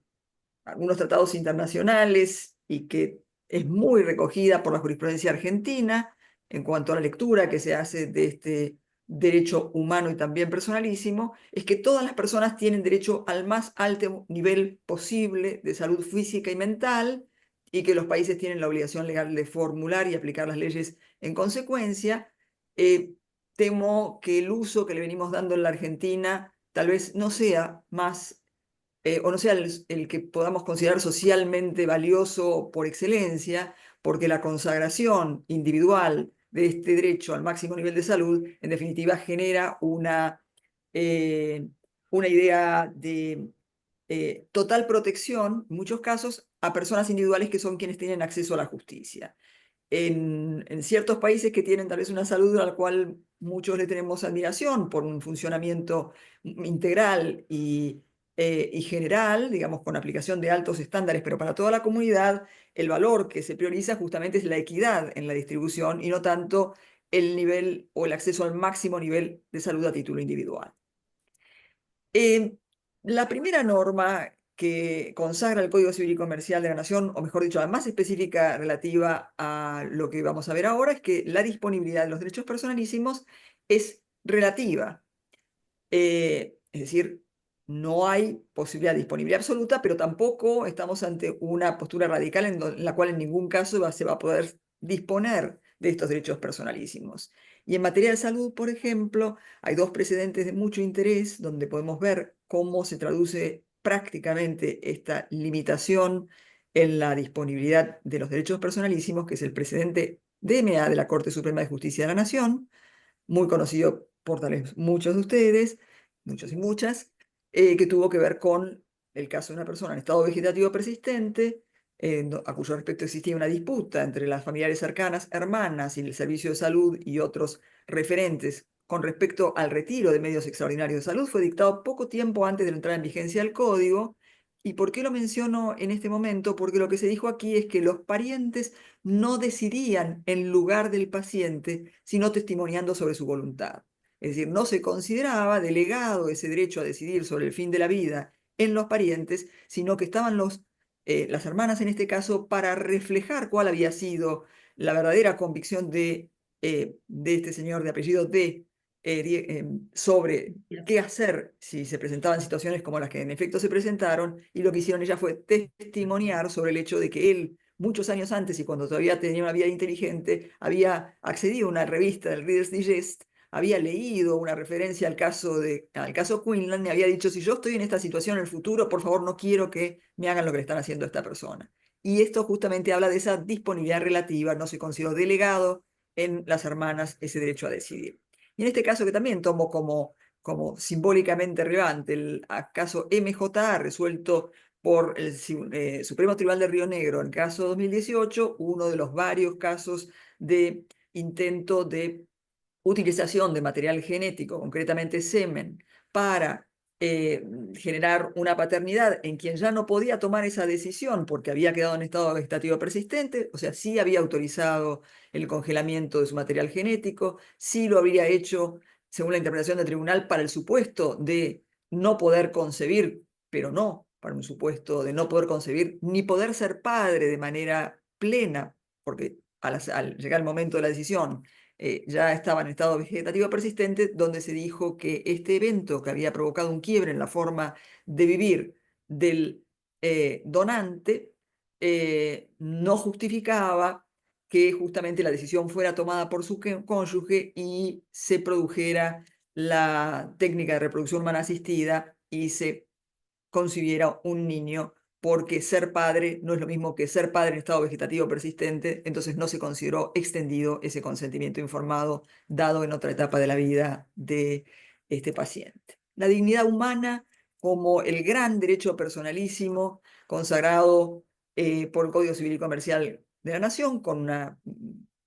algunos tratados internacionales y que es muy recogida por la jurisprudencia argentina en cuanto a la lectura que se hace de este derecho humano y también personalísimo, es que todas las personas tienen derecho al más alto nivel posible de salud física y mental, y que los países tienen la obligación legal de formular y aplicar las leyes en consecuencia. Temo que el uso que le venimos dando en la Argentina tal vez no sea más o no sea el que podamos considerar socialmente valioso por excelencia, porque la consagración individual de este derecho al máximo nivel de salud, en definitiva, genera una idea de total protección, en muchos casos, a personas individuales que son quienes tienen acceso a la justicia. En ciertos países que tienen tal vez una salud a la cual muchos le tenemos admiración por un funcionamiento integral y general, digamos, con aplicación de altos estándares, pero para toda la comunidad, el valor que se prioriza justamente es la equidad en la distribución y no tanto el nivel o el acceso al máximo nivel de salud a título individual. La primera norma que consagra el Código Civil y Comercial de la Nación, o mejor dicho, la más específica relativa a lo que vamos a ver ahora, es que la disponibilidad de los derechos personalísimos es relativa. Es decir, no hay posibilidad de disponibilidad absoluta, pero tampoco estamos ante una postura radical en la cual en ningún caso se va a poder disponer de estos derechos personalísimos. Y en materia de salud, por ejemplo, hay dos precedentes de mucho interés donde podemos ver cómo se traduce prácticamente esta limitación en la disponibilidad de los derechos personalísimos, que es el precedente DMA de la Corte Suprema de Justicia de la Nación, muy conocido por tal vez muchos de ustedes, muchos y muchas, que tuvo que ver con el caso de una persona en estado vegetativo persistente, a cuyo respecto existía una disputa entre las familiares cercanas, hermanas y el Servicio de Salud y otros referentes con respecto al retiro de medios extraordinarios de salud. Fue dictado poco tiempo antes de la entrada en vigencia del código. ¿Y por qué lo menciono en este momento? Porque lo que se dijo aquí es que los parientes no decidían en lugar del paciente, sino testimoniando sobre su voluntad. Es decir, no se consideraba delegado ese derecho a decidir sobre el fin de la vida en los parientes, sino que estaban las hermanas en este caso para reflejar cuál había sido la verdadera convicción de este señor de apellido D sobre qué hacer si se presentaban situaciones como las que en efecto se presentaron, y lo que hicieron ellas fue testimoniar sobre el hecho de que él, muchos años antes y cuando todavía tenía una vida inteligente, había accedido a una revista del Reader's Digest, había leído una referencia al caso Quinlan y había dicho: si yo estoy en esta situación en el futuro, por favor no quiero que me hagan lo que le están haciendo a esta persona. Y esto justamente habla de esa disponibilidad relativa, no se consideró delegado en las hermanas ese derecho a decidir. Y en este caso, que también tomo como simbólicamente relevante, el caso MJA resuelto por el Supremo Tribunal de Río Negro en el caso 2018, uno de los varios casos de intento de utilización de material genético, concretamente semen, para generar una paternidad en quien ya no podía tomar esa decisión porque había quedado en estado vegetativo persistente, o sea, sí había autorizado el congelamiento de su material genético, sí lo habría hecho, según la interpretación del tribunal, para el supuesto de no poder concebir, pero no para un supuesto de no poder concebir ni poder ser padre de manera plena, porque al llegar el momento de la decisión ya estaba en estado vegetativo persistente, donde se dijo que este evento que había provocado un quiebre en la forma de vivir del donante no justificaba que justamente la decisión fuera tomada por su cónyuge y se produjera la técnica de reproducción humana asistida y se concibiera un niño, porque ser padre no es lo mismo que ser padre en estado vegetativo persistente, entonces no se consideró extendido ese consentimiento informado dado en otra etapa de la vida de este paciente. La dignidad humana como el gran derecho personalísimo consagrado por el Código Civil y Comercial de la Nación, con una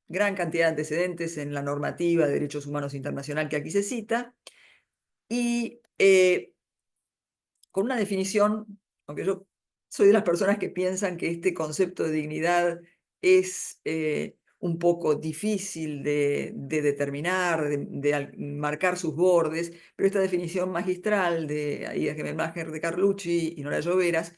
gran cantidad de antecedentes en la normativa de derechos humanos internacional que aquí se cita, y con una definición, aunque yo soy de las personas que piensan que este concepto de dignidad es un poco difícil de determinar, de marcar sus bordes, pero esta definición magistral de Aida Gemmelmacher, de Carlucci y Nora Lloveras,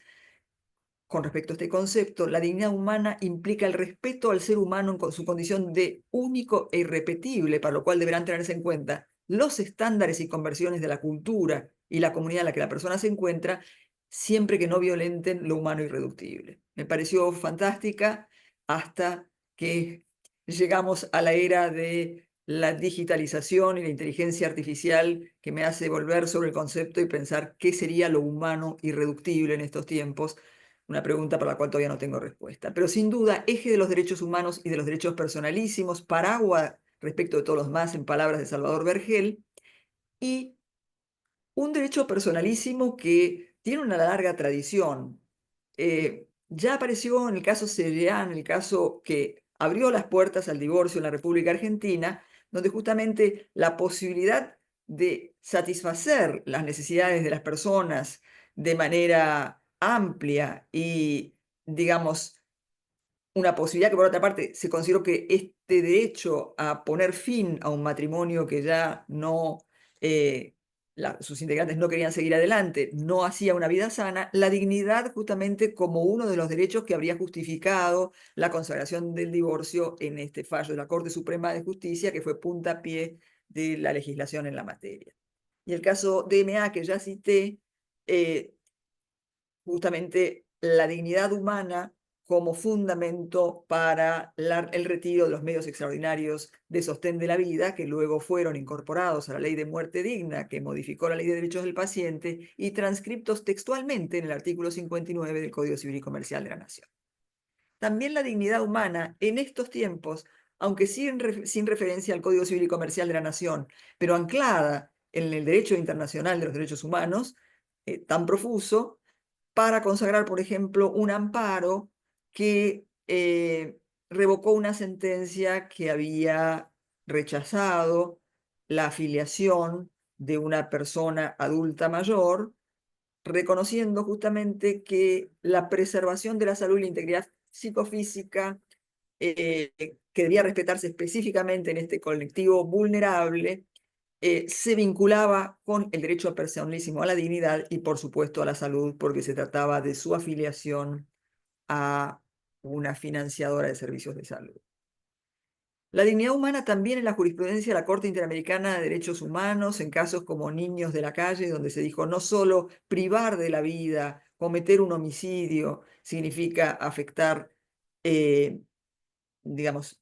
con respecto a este concepto, la dignidad humana implica el respeto al ser humano en su condición de único e irrepetible, para lo cual deberán tenerse en cuenta los estándares y conversiones de la cultura y la comunidad en la que la persona se encuentra, siempre que no violenten lo humano irreductible. Me pareció fantástica hasta que llegamos a la era de la digitalización y la inteligencia artificial, que me hace volver sobre el concepto y pensar qué sería lo humano irreductible en estos tiempos. Una pregunta para la cual todavía no tengo respuesta. Pero sin duda, eje de los derechos humanos y de los derechos personalísimos, paraguas respecto de todos los más, en palabras de Salvador Vergel, y un derecho personalísimo que tiene una larga tradición. Ya apareció en el caso Cereán, el caso que abrió las puertas al divorcio en la República Argentina, donde justamente la posibilidad de satisfacer las necesidades de las personas de manera amplia y, digamos, una posibilidad que por otra parte se consideró que este derecho a poner fin a un matrimonio que ya no, sus integrantes no querían seguir adelante, no hacía una vida sana, la dignidad justamente como uno de los derechos que habría justificado la consagración del divorcio en este fallo de la Corte Suprema de Justicia, que fue puntapié de la legislación en la materia. Y el caso DMA que ya cité, justamente la dignidad humana como fundamento para el retiro de los medios extraordinarios de sostén de la vida, que luego fueron incorporados a la Ley de Muerte Digna, que modificó la Ley de Derechos del Paciente, y transcriptos textualmente en el artículo 59 del Código Civil y Comercial de la Nación. También la dignidad humana en estos tiempos, aunque sin referencia al Código Civil y Comercial de la Nación, pero anclada en el derecho internacional de los derechos humanos, tan profuso, para consagrar, por ejemplo, un amparo que revocó una sentencia que había rechazado la afiliación de una persona adulta mayor, reconociendo justamente que la preservación de la salud y la integridad psicofísica, que debía respetarse específicamente en este colectivo vulnerable, se vinculaba con el derecho personalísimo a la dignidad y, por supuesto, a la salud, porque se trataba de su afiliación a una financiadora de servicios de salud. La dignidad humana también en la jurisprudencia de la Corte Interamericana de Derechos Humanos, en casos como Niños de la Calle, donde se dijo no solo privar de la vida, cometer un homicidio, significa afectar, digamos,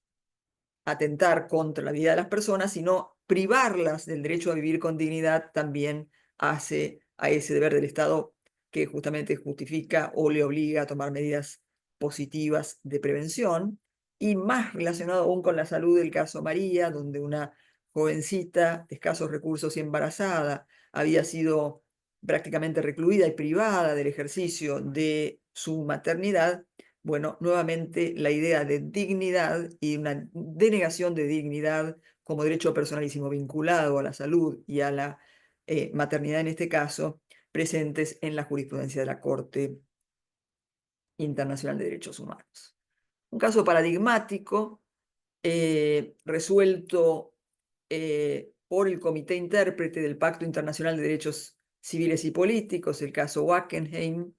atentar contra la vida de las personas, sino privarlas del derecho a vivir con dignidad también hace a ese deber del Estado que justamente justifica o le obliga a tomar medidas positivas de prevención, y más relacionado aún con la salud del caso María, donde una jovencita de escasos recursos y embarazada había sido prácticamente recluida y privada del ejercicio de su maternidad. Bueno, nuevamente la idea de dignidad y una denegación de dignidad como derecho personalísimo vinculado a la salud y a la maternidad en este caso, presentes en la jurisprudencia de la Corte Internacional de Derechos Humanos. Un caso paradigmático resuelto por el Comité Intérprete del Pacto Internacional de Derechos Civiles y Políticos, el caso Wackenheim,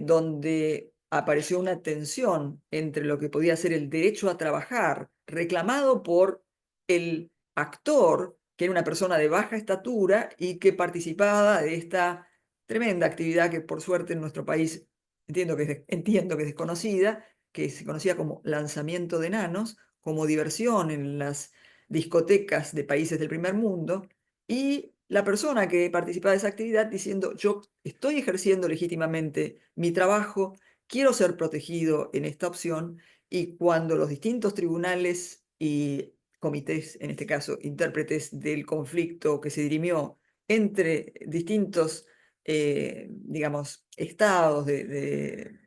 donde apareció una tensión entre lo que podía ser el derecho a trabajar, reclamado por el actor, que era una persona de baja estatura y que participaba de esta tremenda actividad que por suerte en nuestro país entiendo que es desconocida, que se conocía como lanzamiento de enanos, como diversión en las discotecas de países del primer mundo, y la persona que participaba de esa actividad diciendo, yo estoy ejerciendo legítimamente mi trabajo, quiero ser protegido en esta opción, y cuando los distintos tribunales y comités, en este caso intérpretes del conflicto que se dirimió entre distintos, digamos, estados de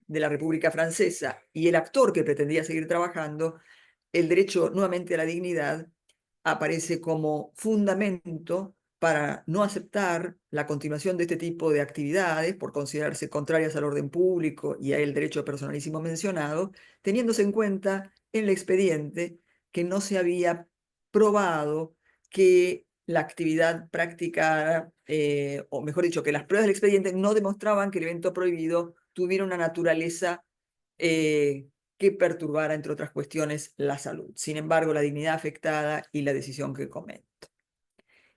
la República Francesa y el actor que pretendía seguir trabajando, el derecho nuevamente a la dignidad aparece como fundamento para no aceptar la continuación de este tipo de actividades por considerarse contrarias al orden público y al derecho personalísimo mencionado, teniéndose en cuenta en el expediente que no se había probado que la actividad practicada, o mejor dicho, que las pruebas del expediente no demostraban que el evento prohibido tuviera una naturaleza que perturbara, entre otras cuestiones, la salud. Sin embargo, la dignidad afectada y la decisión que comento.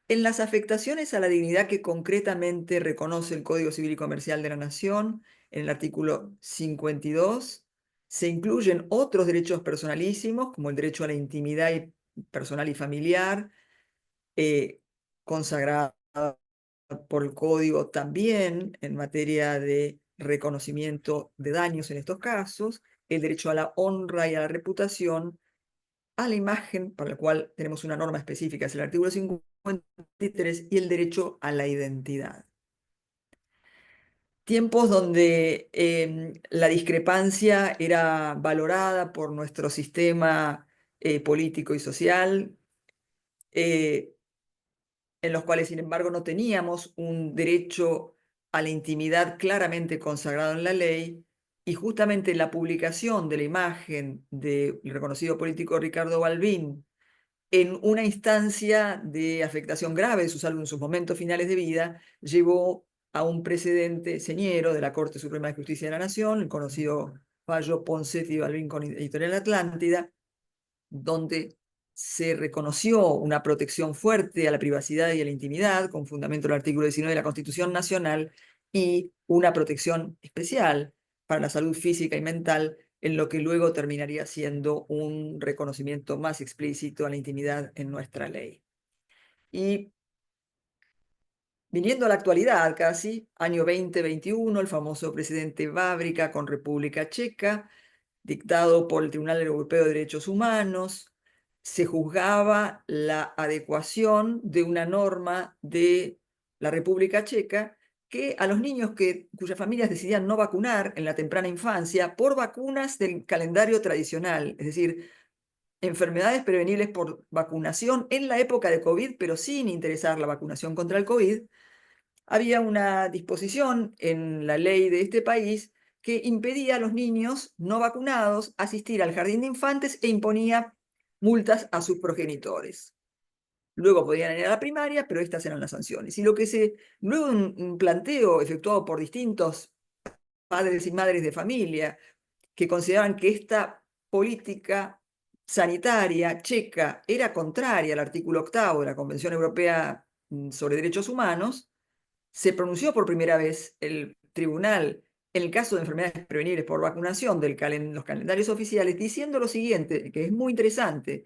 En las afectaciones a la dignidad que concretamente reconoce el Código Civil y Comercial de la Nación, en el artículo 52, se incluyen otros derechos personalísimos, como el derecho a la intimidad personal y familiar, consagrado por el Código también en materia de reconocimiento de daños en estos casos, el derecho a la honra y a la reputación, a la imagen, para la cual tenemos una norma específica, es el artículo 53, y el derecho a la identidad. Tiempos donde la discrepancia era valorada por nuestro sistema político y social, en los cuales, sin embargo, no teníamos un derecho a la intimidad claramente consagrado en la ley, y justamente la publicación de la imagen del reconocido político Ricardo Balbín en una instancia de afectación grave de su salud en sus momentos finales de vida, llevó a un precedente señero de la Corte Suprema de Justicia de la Nación, el conocido fallo Ponseti y Balbín con Editorial Atlántida, donde se reconoció una protección fuerte a la privacidad y a la intimidad, con fundamento en el artículo 19 de la Constitución Nacional, y una protección especial para la salud física y mental, en lo que luego terminaría siendo un reconocimiento más explícito a la intimidad en nuestra ley. Y viniendo a la actualidad casi, año 2021, el famoso presidente Vávrica con República Checa, dictado por el Tribunal Europeo de Derechos Humanos, se juzgaba la adecuación de una norma de la República Checa que a los niños cuyas familias decidían no vacunar en la temprana infancia por vacunas del calendario tradicional, es decir, enfermedades prevenibles por vacunación en la época de COVID, pero sin interesar la vacunación contra el COVID, había una disposición en la ley de este país que impedía a los niños no vacunados asistir al jardín de infantes e imponía multas a sus progenitores. Luego podían ir a la primaria, pero estas eran las sanciones. Y luego un planteo efectuado por distintos padres y madres de familia que consideraban que esta política sanitaria checa era contraria al artículo 8 de la Convención Europea sobre Derechos Humanos, se pronunció por primera vez el tribunal en el caso de enfermedades prevenibles por vacunación de los calendarios oficiales, diciendo lo siguiente, que es muy interesante,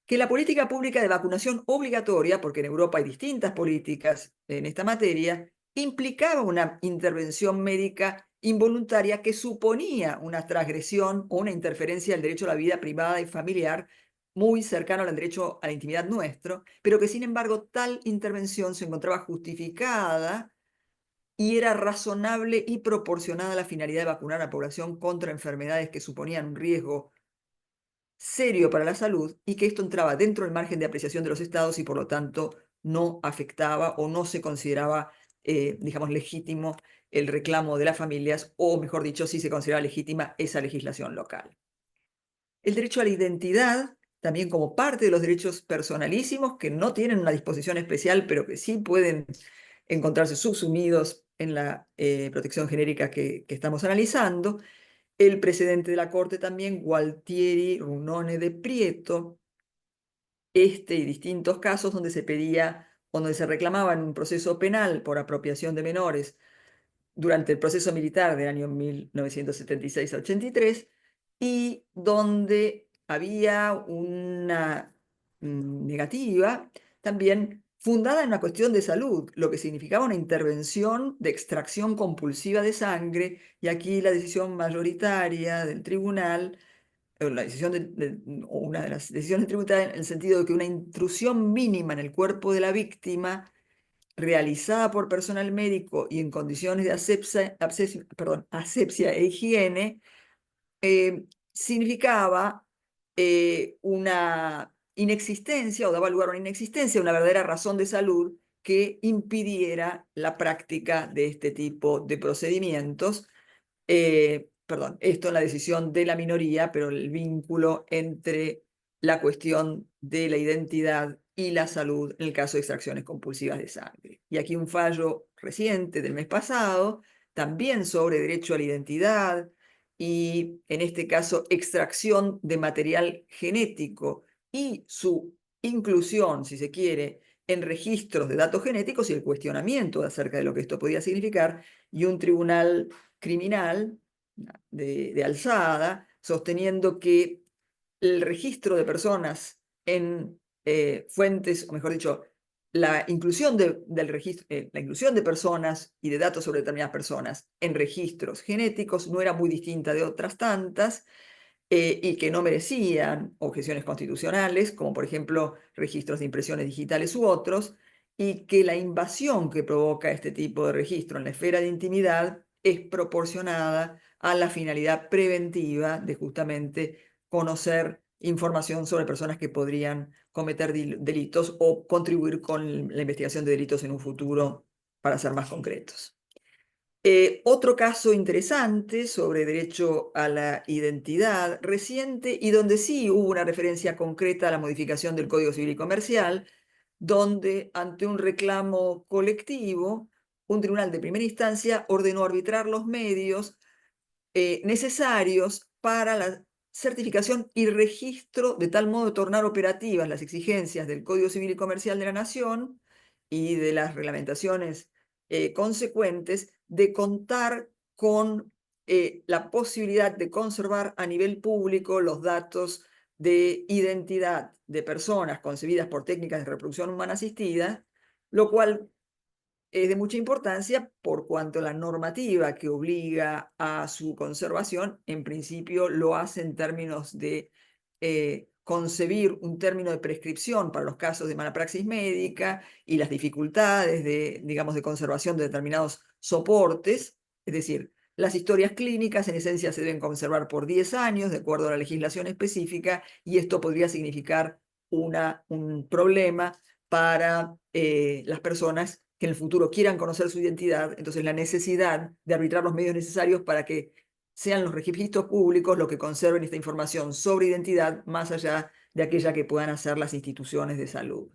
que la política pública de vacunación obligatoria, porque en Europa hay distintas políticas en esta materia, implicaba una intervención médica involuntaria que suponía una transgresión o una interferencia del derecho a la vida privada y familiar muy cercano al derecho a la intimidad nuestro, pero que sin embargo tal intervención se encontraba justificada y era razonable y proporcionada a la finalidad de vacunar a la población contra enfermedades que suponían un riesgo serio para la salud, y que esto entraba dentro del margen de apreciación de los estados y por lo tanto no afectaba o no se consideraba, digamos, legítimo el reclamo de las familias, o mejor dicho, sí se consideraba legítima esa legislación local. El derecho a la identidad, también como parte de los derechos personalísimos, que no tienen una disposición especial, pero que sí pueden encontrarse subsumidos en la protección genérica que estamos analizando. El precedente de la Corte también, Gualtieri Runone de Prieto, y distintos casos donde se pedía, donde se reclamaba en un proceso penal por apropiación de menores durante el proceso militar del año 1976 a 83, y donde había una negativa también fundada en una cuestión de salud, lo que significaba una intervención de extracción compulsiva de sangre, y aquí la decisión mayoritaria del tribunal, la decisión o una de las decisiones tributarias, en el sentido de que una intrusión mínima en el cuerpo de la víctima, realizada por personal médico y en condiciones de asepsia e higiene, significaba una inexistencia, o daba lugar a una inexistencia, una verdadera razón de salud que impidiera la práctica de este tipo de procedimientos. Esto en la decisión de la minoría, pero el vínculo entre la cuestión de la identidad y la salud en el caso de extracciones compulsivas de sangre. Y aquí un fallo reciente del mes pasado, también sobre derecho a la identidad y, en este caso, extracción de material genético y su inclusión, si se quiere, en registros de datos genéticos y el cuestionamiento acerca de lo que esto podía significar, y un tribunal criminal de alzada sosteniendo que el registro de personas en fuentes, o mejor dicho, la inclusión del registro, la inclusión de personas y de datos sobre determinadas personas en registros genéticos no era muy distinta de otras tantas, y que no merecían objeciones constitucionales, como por ejemplo registros de impresiones digitales u otros, y que la invasión que provoca este tipo de registro en la esfera de intimidad es proporcionada a la finalidad preventiva de justamente conocer información sobre personas que podrían cometer delitos o contribuir con la investigación de delitos en un futuro, para ser más concretos. Otro caso interesante sobre derecho a la identidad reciente, y donde sí hubo una referencia concreta a la modificación del Código Civil y Comercial, donde ante un reclamo colectivo, un tribunal de primera instancia ordenó arbitrar los medios necesarios para la certificación y registro, de tal modo de tornar operativas las exigencias del Código Civil y Comercial de la Nación y de las reglamentaciones consecuentes, de contar con la posibilidad de conservar a nivel público los datos de identidad de personas concebidas por técnicas de reproducción humana asistida, lo cual es de mucha importancia por cuanto la normativa que obliga a su conservación, en principio, lo hace en términos de concebir un término de prescripción para los casos de mala praxis médica y las dificultades de, digamos, de conservación de determinados soportes. Es decir, las historias clínicas en esencia se deben conservar por 10 años, de acuerdo a la legislación específica, y esto podría significar un problema para las personas que en el futuro quieran conocer su identidad. Entonces, la necesidad de arbitrar los medios necesarios para que sean los registros públicos los que conserven esta información sobre identidad, más allá de aquella que puedan hacer las instituciones de salud.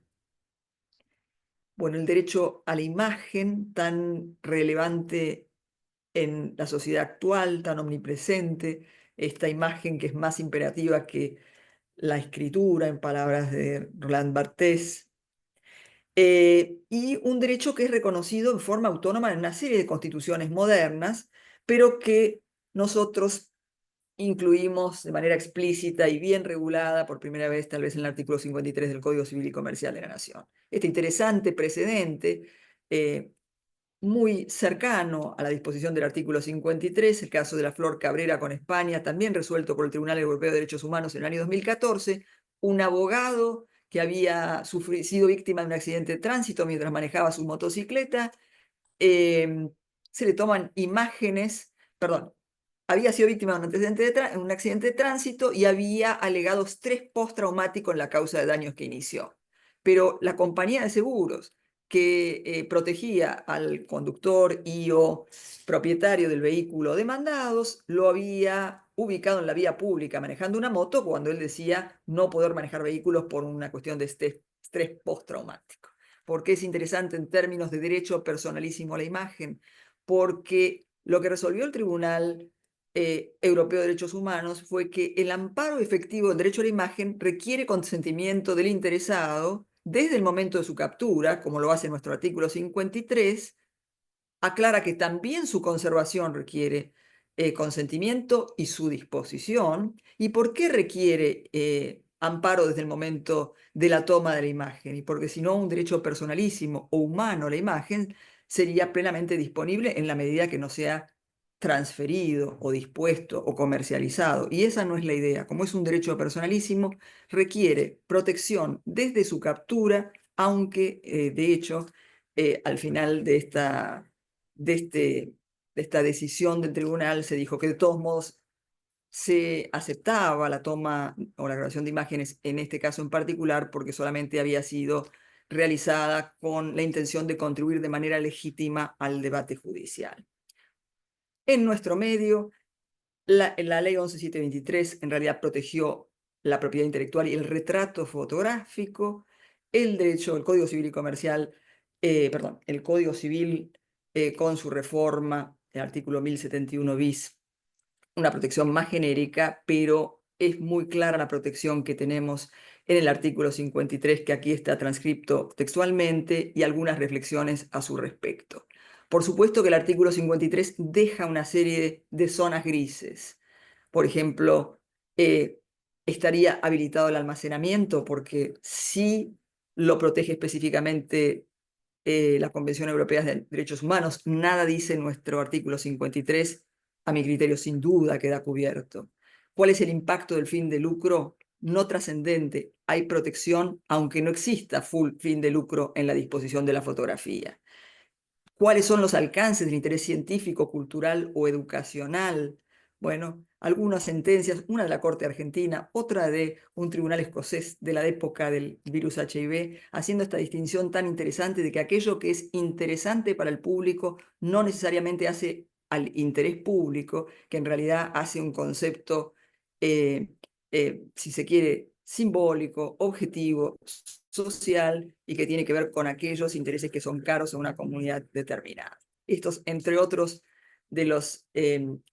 Bueno, el derecho a la imagen, tan relevante en la sociedad actual, tan omnipresente, esta imagen que es más imperativa que la escritura, en palabras de Roland Barthes, y un derecho que es reconocido en forma autónoma en una serie de constituciones modernas, pero que nosotros incluimos de manera explícita y bien regulada por primera vez, tal vez en el artículo 53 del Código Civil y Comercial de la Nación. Este interesante precedente, muy cercano a la disposición del artículo 53, el caso de la Flor Cabrera con España, también resuelto por el Tribunal Europeo de Derechos Humanos en el año 2014, un abogado que había sido víctima de un accidente de tránsito mientras manejaba su motocicleta, se le toman imágenes, perdón, había sido víctima de un accidente de tránsito y había alegado estrés postraumático en la causa de daños que inició. Pero la compañía de seguros que protegía al conductor y o propietario del vehículo demandados lo había ubicado en la vía pública manejando una moto cuando él decía no poder manejar vehículos por una cuestión de estrés postraumático. ¿Por qué es interesante en términos de derecho personalísimo a la imagen? Porque lo que resolvió el Tribunal Europeo de Derechos Humanos fue que el amparo efectivo del derecho a la imagen requiere consentimiento del interesado desde el momento de su captura, como lo hace nuestro artículo 53, aclara que también su conservación requiere consentimiento y su disposición. ¿Y por qué requiere amparo desde el momento de la toma de la imagen, y porque si no, un derecho personalísimo o humano a la imagen sería plenamente disponible en la medida que no sea transferido o dispuesto o comercializado. Y esa no es la idea. Como es un derecho personalísimo, requiere protección desde su captura, aunque de hecho al final de esta decisión del tribunal se dijo que de todos modos se aceptaba la toma o la grabación de imágenes, en este caso en particular, porque solamente había sido realizada con la intención de contribuir de manera legítima al debate judicial. En nuestro medio, la ley 11723 en realidad protegió la propiedad intelectual y el retrato fotográfico, el derecho, el Código Civil y Comercial, perdón, el Código Civil con su reforma, el artículo 1071 bis, una protección más genérica, pero es muy clara la protección que tenemos en el artículo 53, que aquí está transcripto textualmente, y algunas reflexiones a su respecto. Por supuesto que el artículo 53 deja una serie de zonas grises. Por ejemplo, estaría habilitado el almacenamiento, porque sí lo protege específicamente la Convención Europea de Derechos Humanos. Nada dice nuestro artículo 53, a mi criterio sin duda queda cubierto. ¿Cuál es el impacto del fin de lucro? No trascendente. Hay protección, aunque no exista full fin de lucro en la disposición de la fotografía. ¿Cuáles son los alcances del interés científico, cultural o educacional? Bueno, algunas sentencias, una de la Corte Argentina, otra de un tribunal escocés de la época del virus HIV, haciendo esta distinción tan interesante de que aquello que es interesante para el público no necesariamente hace al interés público, que en realidad hace un concepto, si se quiere, simbólico, objetivo, social, y que tiene que ver con aquellos intereses que son caros a una comunidad determinada. Estos, entre otros, de los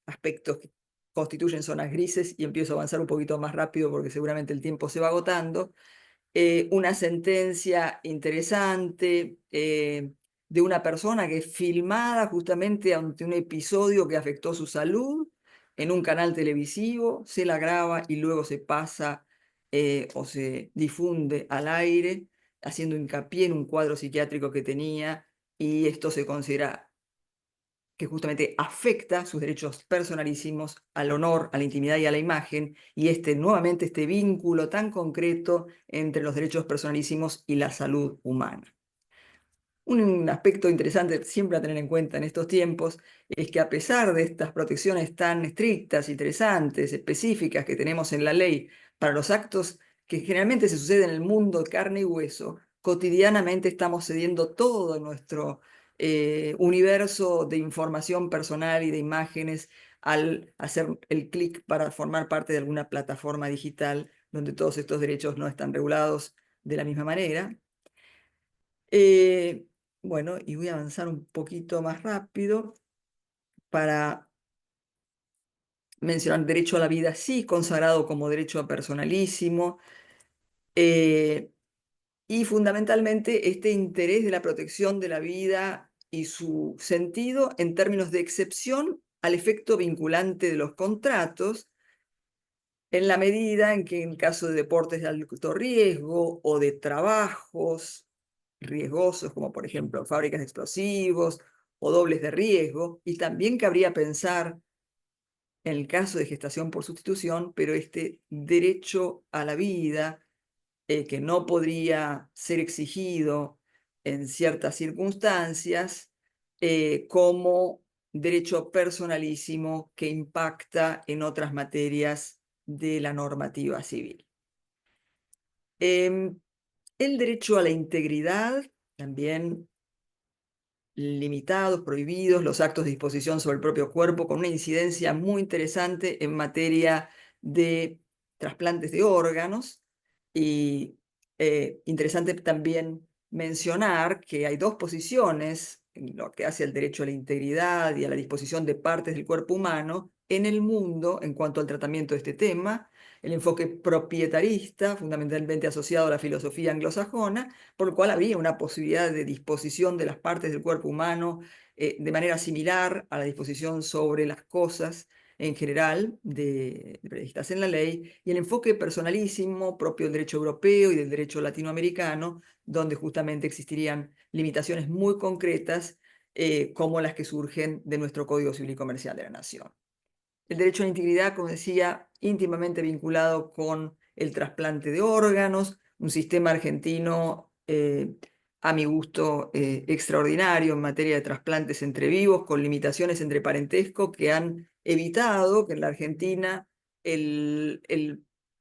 aspectos que constituyen zonas grises, y empiezo a avanzar un poquito más rápido porque seguramente el tiempo se va agotando. Una sentencia interesante de una persona que es filmada justamente ante un episodio que afectó su salud en un canal televisivo, se la graba y luego se pasa o se difunde al aire, haciendo hincapié en un cuadro psiquiátrico que tenía, y esto se considera que justamente afecta sus derechos personalísimos al honor, a la intimidad y a la imagen, y nuevamente este vínculo tan concreto entre los derechos personalísimos y la salud humana. Un aspecto interesante siempre a tener en cuenta en estos tiempos es que a pesar de estas protecciones tan estrictas, interesantes, específicas que tenemos en la ley para los actos que generalmente se suceden en el mundo de carne y hueso, cotidianamente estamos cediendo todo nuestro universo de información personal y de imágenes al hacer el clic para formar parte de alguna plataforma digital donde todos estos derechos no están regulados de la misma manera. Bueno, y voy a avanzar un poquito más rápido para mencionar derecho a la vida, sí, consagrado como derecho personalísimo, y fundamentalmente este interés de la protección de la vida y su sentido en términos de excepción al efecto vinculante de los contratos, en la medida en que en caso de deportes de alto riesgo o de trabajos riesgosos, como por ejemplo fábricas de explosivos o dobles de riesgo, y también cabría pensar en el caso de gestación por sustitución, pero este derecho a la vida que no podría ser exigido en ciertas circunstancias como derecho personalísimo que impacta en otras materias de la normativa civil. El derecho a la integridad, también limitados, prohibidos, los actos de disposición sobre el propio cuerpo, con una incidencia muy interesante en materia de trasplantes de órganos. Y interesante también mencionar que hay dos posiciones en lo que hace al derecho a la integridad y a la disposición de partes del cuerpo humano en el mundo en cuanto al tratamiento de este tema. El enfoque propietarista, fundamentalmente asociado a la filosofía anglosajona, por lo cual había una posibilidad de disposición de las partes del cuerpo humano de manera similar a la disposición sobre las cosas en general previstas en la ley, y el enfoque personalísimo propio del derecho europeo y del derecho latinoamericano, donde justamente existirían limitaciones muy concretas como las que surgen de nuestro Código Civil y Comercial de la Nación. El derecho a la integridad, como decía, íntimamente vinculado con el trasplante de órganos, un sistema argentino, a mi gusto, extraordinario en materia de trasplantes entre vivos, con limitaciones entre parentesco que han evitado que en la Argentina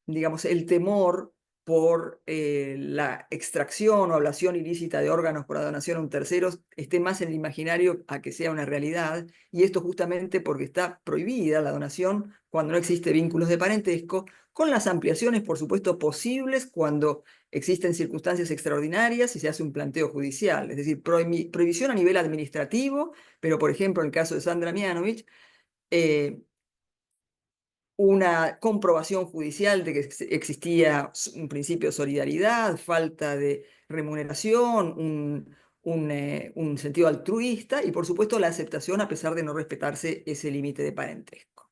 digamos, el temor por la extracción o ablación ilícita de órganos por donación a un tercero esté más en el imaginario a que sea una realidad, y esto justamente porque está prohibida la donación cuando no existe vínculos de parentesco, con las ampliaciones, por supuesto, posibles cuando existen circunstancias extraordinarias y se hace un planteo judicial, es decir, prohibición a nivel administrativo, pero por ejemplo en el caso de Sandra Mianovich, una comprobación judicial de que existía un principio de solidaridad, falta de remuneración, un sentido altruista y por supuesto la aceptación a pesar de no respetarse ese límite de parentesco.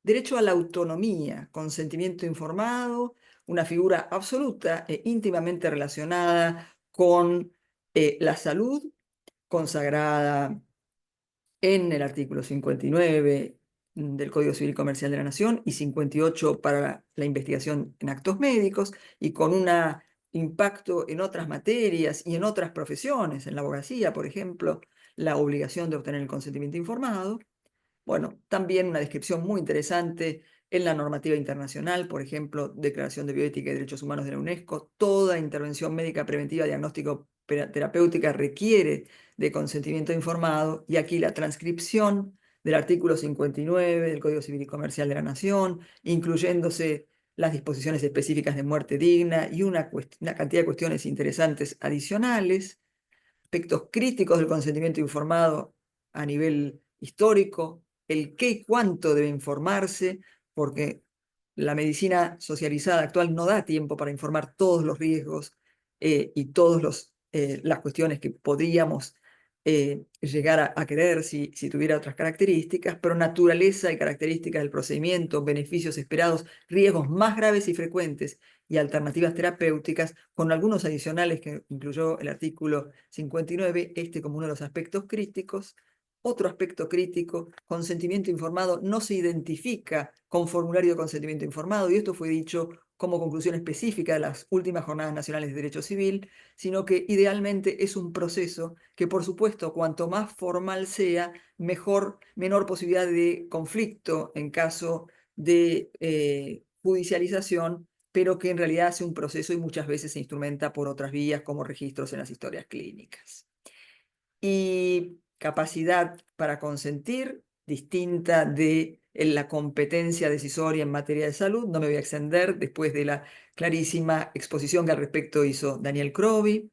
Derecho a la autonomía, consentimiento informado, una figura absoluta e íntimamente relacionada con la salud, consagrada en el artículo 59 del Código Civil y Comercial de la Nación y 58 para la investigación en actos médicos, y con un impacto en otras materias y en otras profesiones, en la abogacía, por ejemplo, la obligación de obtener el consentimiento informado. Bueno, también una descripción muy interesante en la normativa internacional, por ejemplo, Declaración de Bioética y Derechos Humanos de la UNESCO. Toda intervención médica preventiva, diagnóstico, terapéutica requiere de consentimiento informado, y aquí la transcripción del artículo 59 del Código Civil y Comercial de la Nación, incluyéndose las disposiciones específicas de muerte digna y una cantidad de cuestiones interesantes adicionales, aspectos críticos del consentimiento informado a nivel histórico, el qué y cuánto debe informarse, porque la medicina socializada actual no da tiempo para informar todos los riesgos y todas las cuestiones que podríamos llegar a querer si tuviera otras características, pero naturaleza y características del procedimiento, beneficios esperados, riesgos más graves y frecuentes y alternativas terapéuticas, con algunos adicionales que incluyó el artículo 59, este como uno de los aspectos críticos. Otro aspecto crítico, consentimiento informado no se identifica con formulario de consentimiento informado, y esto fue dicho como conclusión específica de las últimas Jornadas Nacionales de Derecho Civil, sino que idealmente es un proceso que, por supuesto, cuanto más formal sea, menor posibilidad de conflicto en caso de judicialización, pero que en realidad hace un proceso y muchas veces se instrumenta por otras vías como registros en las historias clínicas. Y capacidad para consentir, distinta de la competencia decisoria en materia de salud. No me voy a extender después de la clarísima exposición que al respecto hizo Daniel Crovi.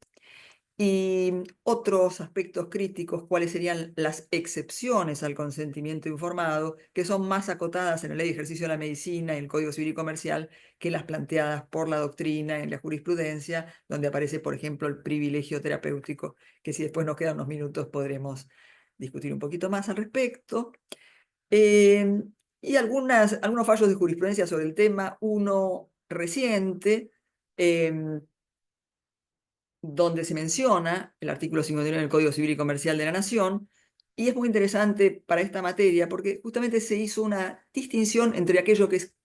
Y otros aspectos críticos, cuáles serían las excepciones al consentimiento informado, que son más acotadas en la Ley de Ejercicio de la Medicina y el Código Civil y Comercial que las planteadas por la doctrina en la jurisprudencia, donde aparece, por ejemplo, el privilegio terapéutico, que si después nos quedan unos minutos podremos discutir un poquito más al respecto. Y algunos fallos de jurisprudencia sobre el tema, uno reciente, donde se menciona el artículo 59 del Código Civil y Comercial de la Nación, y es muy interesante para esta materia porque justamente se hizo una distinción entre aquello que es,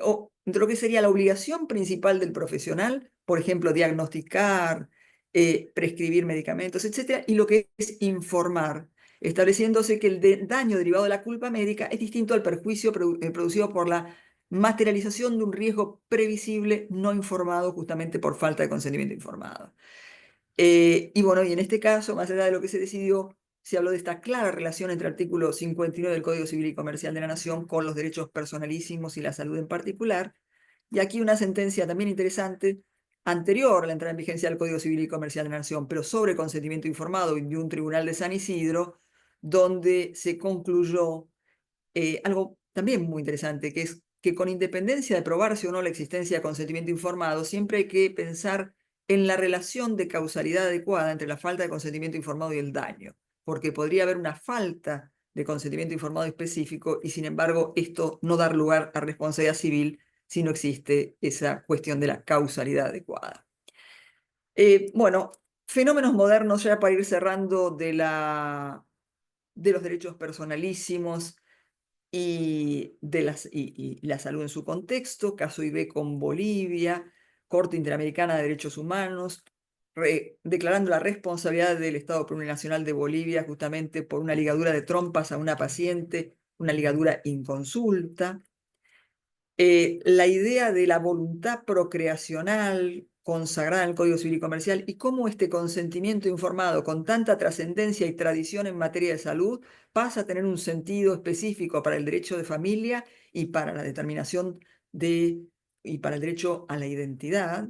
o entre lo que sería la obligación principal del profesional, por ejemplo, diagnosticar, prescribir medicamentos, etc., y lo que es informar, estableciéndose que el daño derivado de la culpa médica es distinto al perjuicio producido por la materialización de un riesgo previsible no informado justamente por falta de consentimiento informado. Y bueno, y en este caso, más allá de lo que se decidió, se habló de esta clara relación entre el artículo 59 del Código Civil y Comercial de la Nación con los derechos personalísimos y la salud en particular. Y aquí una sentencia también interesante, anterior a la entrada en vigencia del Código Civil y Comercial de la Nación, pero sobre consentimiento informado, de un tribunal de San Isidro, donde se concluyó algo también muy interesante, que es que con independencia de probarse o no la existencia de consentimiento informado, siempre hay que pensar en la relación de causalidad adecuada entre la falta de consentimiento informado y el daño, porque podría haber una falta de consentimiento informado específico y sin embargo esto no dar lugar a responsabilidad civil si no existe esa cuestión de la causalidad adecuada. Bueno, fenómenos modernos ya para ir cerrando de los derechos personalísimos y la salud en su contexto, caso IB con Bolivia, Corte Interamericana de Derechos Humanos, declarando la responsabilidad del Estado Plurinacional de Bolivia justamente por una ligadura de trompas a una paciente, una ligadura inconsulta. La idea de la voluntad procreacional consagrada en el Código Civil y Comercial y cómo este consentimiento informado con tanta trascendencia y tradición en materia de salud pasa a tener un sentido específico para el derecho de familia y para la determinación y para el derecho a la identidad.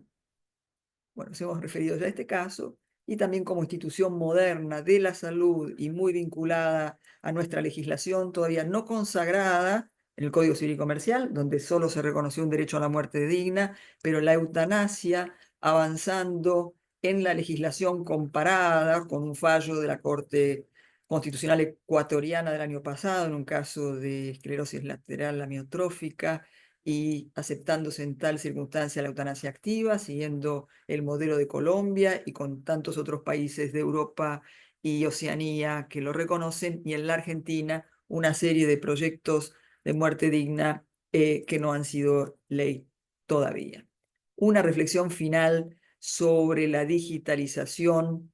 Bueno, nos hemos referido ya a este caso, y también como institución moderna de la salud y muy vinculada a nuestra legislación todavía no consagrada en el Código Civil y Comercial, donde solo se reconoció un derecho a la muerte digna, pero la eutanasia avanzando en la legislación comparada con un fallo de la Corte Constitucional Ecuatoriana del año pasado, en un caso de esclerosis lateral amiotrófica, y aceptándose en tal circunstancia la eutanasia activa, siguiendo el modelo de Colombia y con tantos otros países de Europa y Oceanía que lo reconocen, y en la Argentina una serie de proyectos de muerte digna que no han sido ley todavía. Una reflexión final sobre la digitalización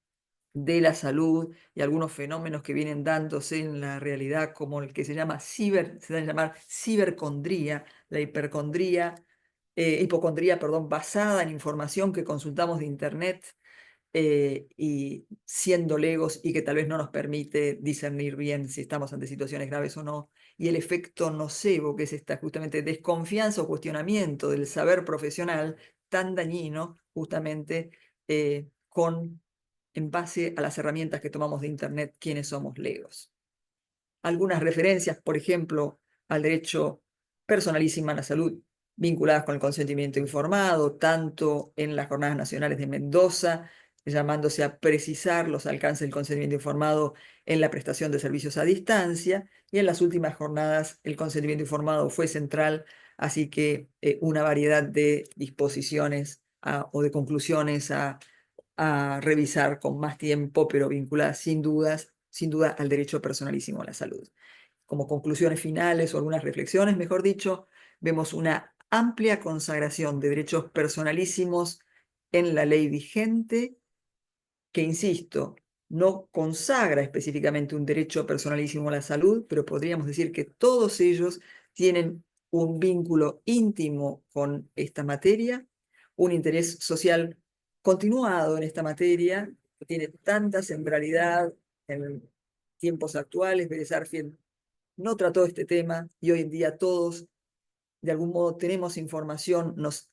de la salud y algunos fenómenos que vienen dándose en la realidad, como el que se llama se debe llamar cibercondría, la hipocondría, perdón, basada en información que consultamos de Internet y siendo legos y que tal vez no nos permite discernir bien si estamos ante situaciones graves o no, y el efecto nocebo, que es esta justamente desconfianza o cuestionamiento del saber profesional tan dañino justamente en base a las herramientas que tomamos de Internet, quienes somos legos. Algunas referencias, por ejemplo, al derecho personalísimo a la salud, vinculadas con el consentimiento informado, tanto en las Jornadas Nacionales de Mendoza, llamándose a precisar los alcances del consentimiento informado en la prestación de servicios a distancia, y en las últimas jornadas el consentimiento informado fue central, así que una variedad de disposiciones o de conclusiones a revisar con más tiempo, pero vinculadas sin duda al derecho personalísimo a la salud. Como conclusiones finales o algunas reflexiones, mejor dicho, vemos una amplia consagración de derechos personalísimos en la ley vigente, que, insisto, no consagra específicamente un derecho personalísimo a la salud, pero podríamos decir que todos ellos tienen un vínculo íntimo con esta materia, un interés social continuado en esta materia, que tiene tanta centralidad en tiempos actuales. Vélez Arfield no trató este tema y hoy en día todos, de algún modo, tenemos información, nos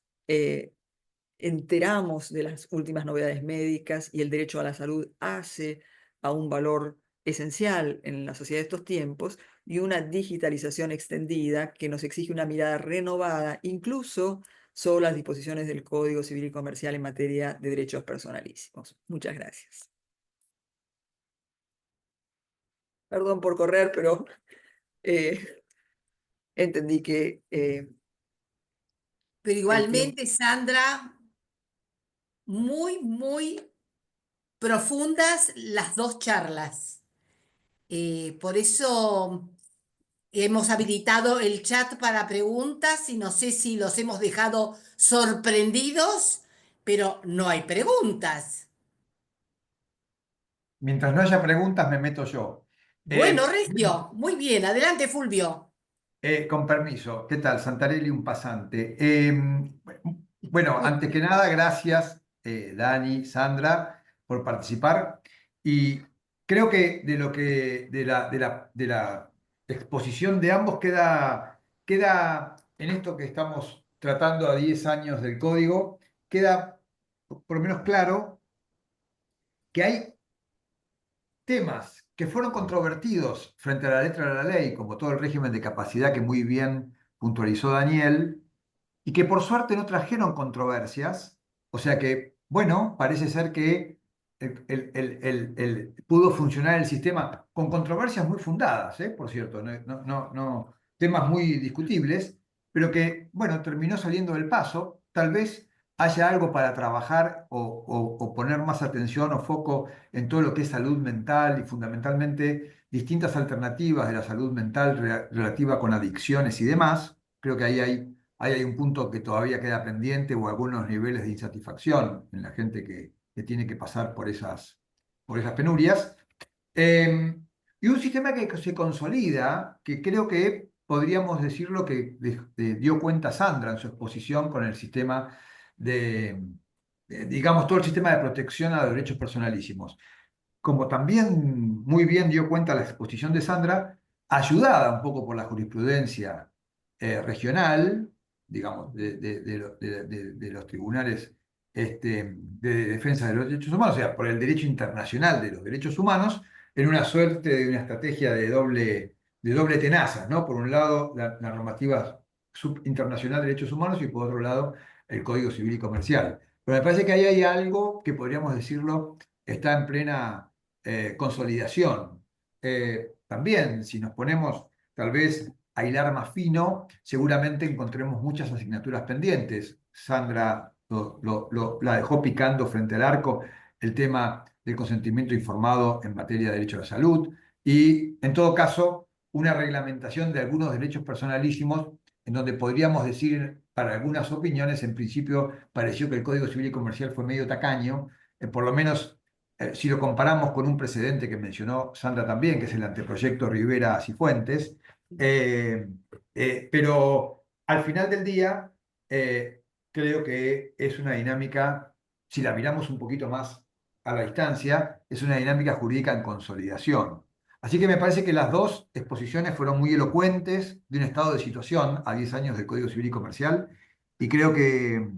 enteramos de las últimas novedades médicas, y el derecho a la salud hace a un valor esencial en la sociedad de estos tiempos, y una digitalización extendida que nos exige una mirada renovada, incluso sobre las disposiciones del Código Civil y Comercial en materia de derechos personalísimos. Muchas gracias. Perdón por correr, pero entendí que Pero el tiempo... igualmente, Sandra, muy profundas las dos charlas. Por eso hemos habilitado el chat para preguntas y no sé si los hemos dejado sorprendidos, pero no hay preguntas. Mientras no haya preguntas, me meto yo. Bueno, Regio, muy bien. Adelante, Fulvio. Con permiso, ¿qué tal? Santarelli, un pasante. Bueno, antes que nada, gracias, Dani, Sandra, por participar. Y creo que de la exposición de ambos queda en esto que estamos tratando a 10 años del código, queda por lo menos claro que hay temas que fueron controvertidos frente a la letra de la ley, como todo el régimen de capacidad que muy bien puntualizó Daniel, y que por suerte no trajeron controversias. O sea que, bueno, parece ser que pudo funcionar el sistema con controversias muy fundadas, por cierto, temas muy discutibles, pero que, bueno, terminó saliendo del paso. Tal vez haya algo para trabajar o poner más atención o foco en todo lo que es salud mental y fundamentalmente distintas alternativas de la salud mental relativa con adicciones y demás. Creo que ahí hay un punto que todavía queda pendiente o algunos niveles de insatisfacción en la gente que tiene que pasar por esas penurias. Y un sistema que se consolida, que creo que podríamos decir lo que dio cuenta Sandra en su exposición con el sistema digamos, todo el sistema de protección a los derechos personalísimos. Como también muy bien dio cuenta la exposición de Sandra, ayudada un poco por la jurisprudencia regional, digamos, de los tribunales de defensa de los derechos humanos, o sea, por el derecho internacional de los derechos humanos, en una suerte de una estrategia de doble tenaza, ¿no? Por un lado, la normativa internacional de derechos humanos y por otro lado, el Código Civil y Comercial. Pero me parece que ahí hay algo que podríamos decirlo está en plena consolidación. También, si nos ponemos tal vez a hilar más fino, seguramente encontremos muchas asignaturas pendientes. Sandra la dejó picando frente al arco el tema del consentimiento informado en materia de derecho a la salud y, en todo caso, una reglamentación de algunos derechos personalísimos en donde podríamos decir, para algunas opiniones, en principio pareció que el Código Civil y Comercial fue medio tacaño, por lo menos si lo comparamos con un precedente que mencionó Sandra también, que es el anteproyecto Rivera Cifuentes, pero al final del día creo que es una dinámica, si la miramos un poquito más a la distancia, es una dinámica jurídica en consolidación. Así que me parece que las dos exposiciones fueron muy elocuentes de un estado de situación a 10 años del Código Civil y Comercial, y creo que,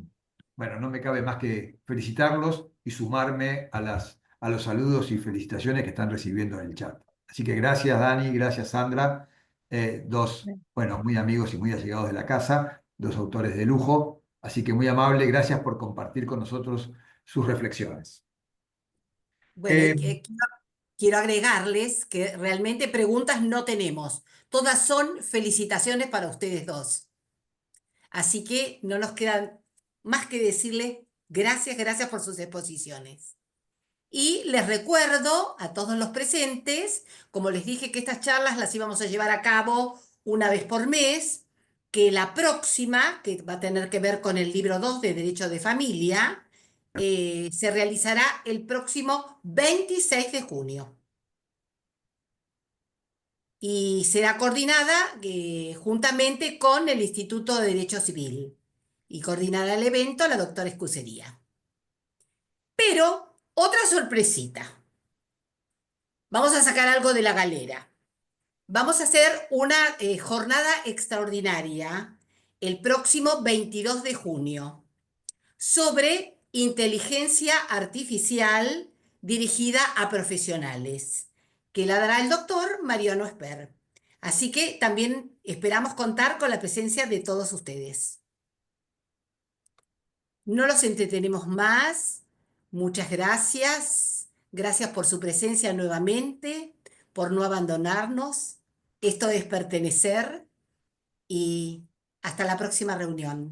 bueno, no me cabe más que felicitarlos y sumarme a los saludos y felicitaciones que están recibiendo en el chat. Así que gracias Dani, gracias Sandra, dos, bueno, muy amigos y muy allegados de la casa, dos autores de lujo, así que muy amable, gracias por compartir con nosotros sus reflexiones. Bueno, quiero agregarles que realmente preguntas no tenemos. Todas son felicitaciones para ustedes dos. Así que no nos queda más que decirles gracias por sus exposiciones. Y les recuerdo a todos los presentes, como les dije que estas charlas las íbamos a llevar a cabo una vez por mes, que la próxima, que va a tener que ver con el libro 2 de Derecho de Familia, se realizará el próximo 26 de junio. Y será coordinada juntamente con el Instituto de Derecho Civil. Y coordinará el evento la doctora Escusería. Pero, otra sorpresita. Vamos a sacar algo de la galera. Vamos a hacer una jornada extraordinaria el próximo 22 de junio sobre inteligencia artificial dirigida a profesionales, que la dará el doctor Mariano Esper. Así que también esperamos contar con la presencia de todos ustedes. No los entretenemos más. Muchas gracias. Gracias por su presencia nuevamente, por no abandonarnos. Esto es pertenecer y hasta la próxima reunión.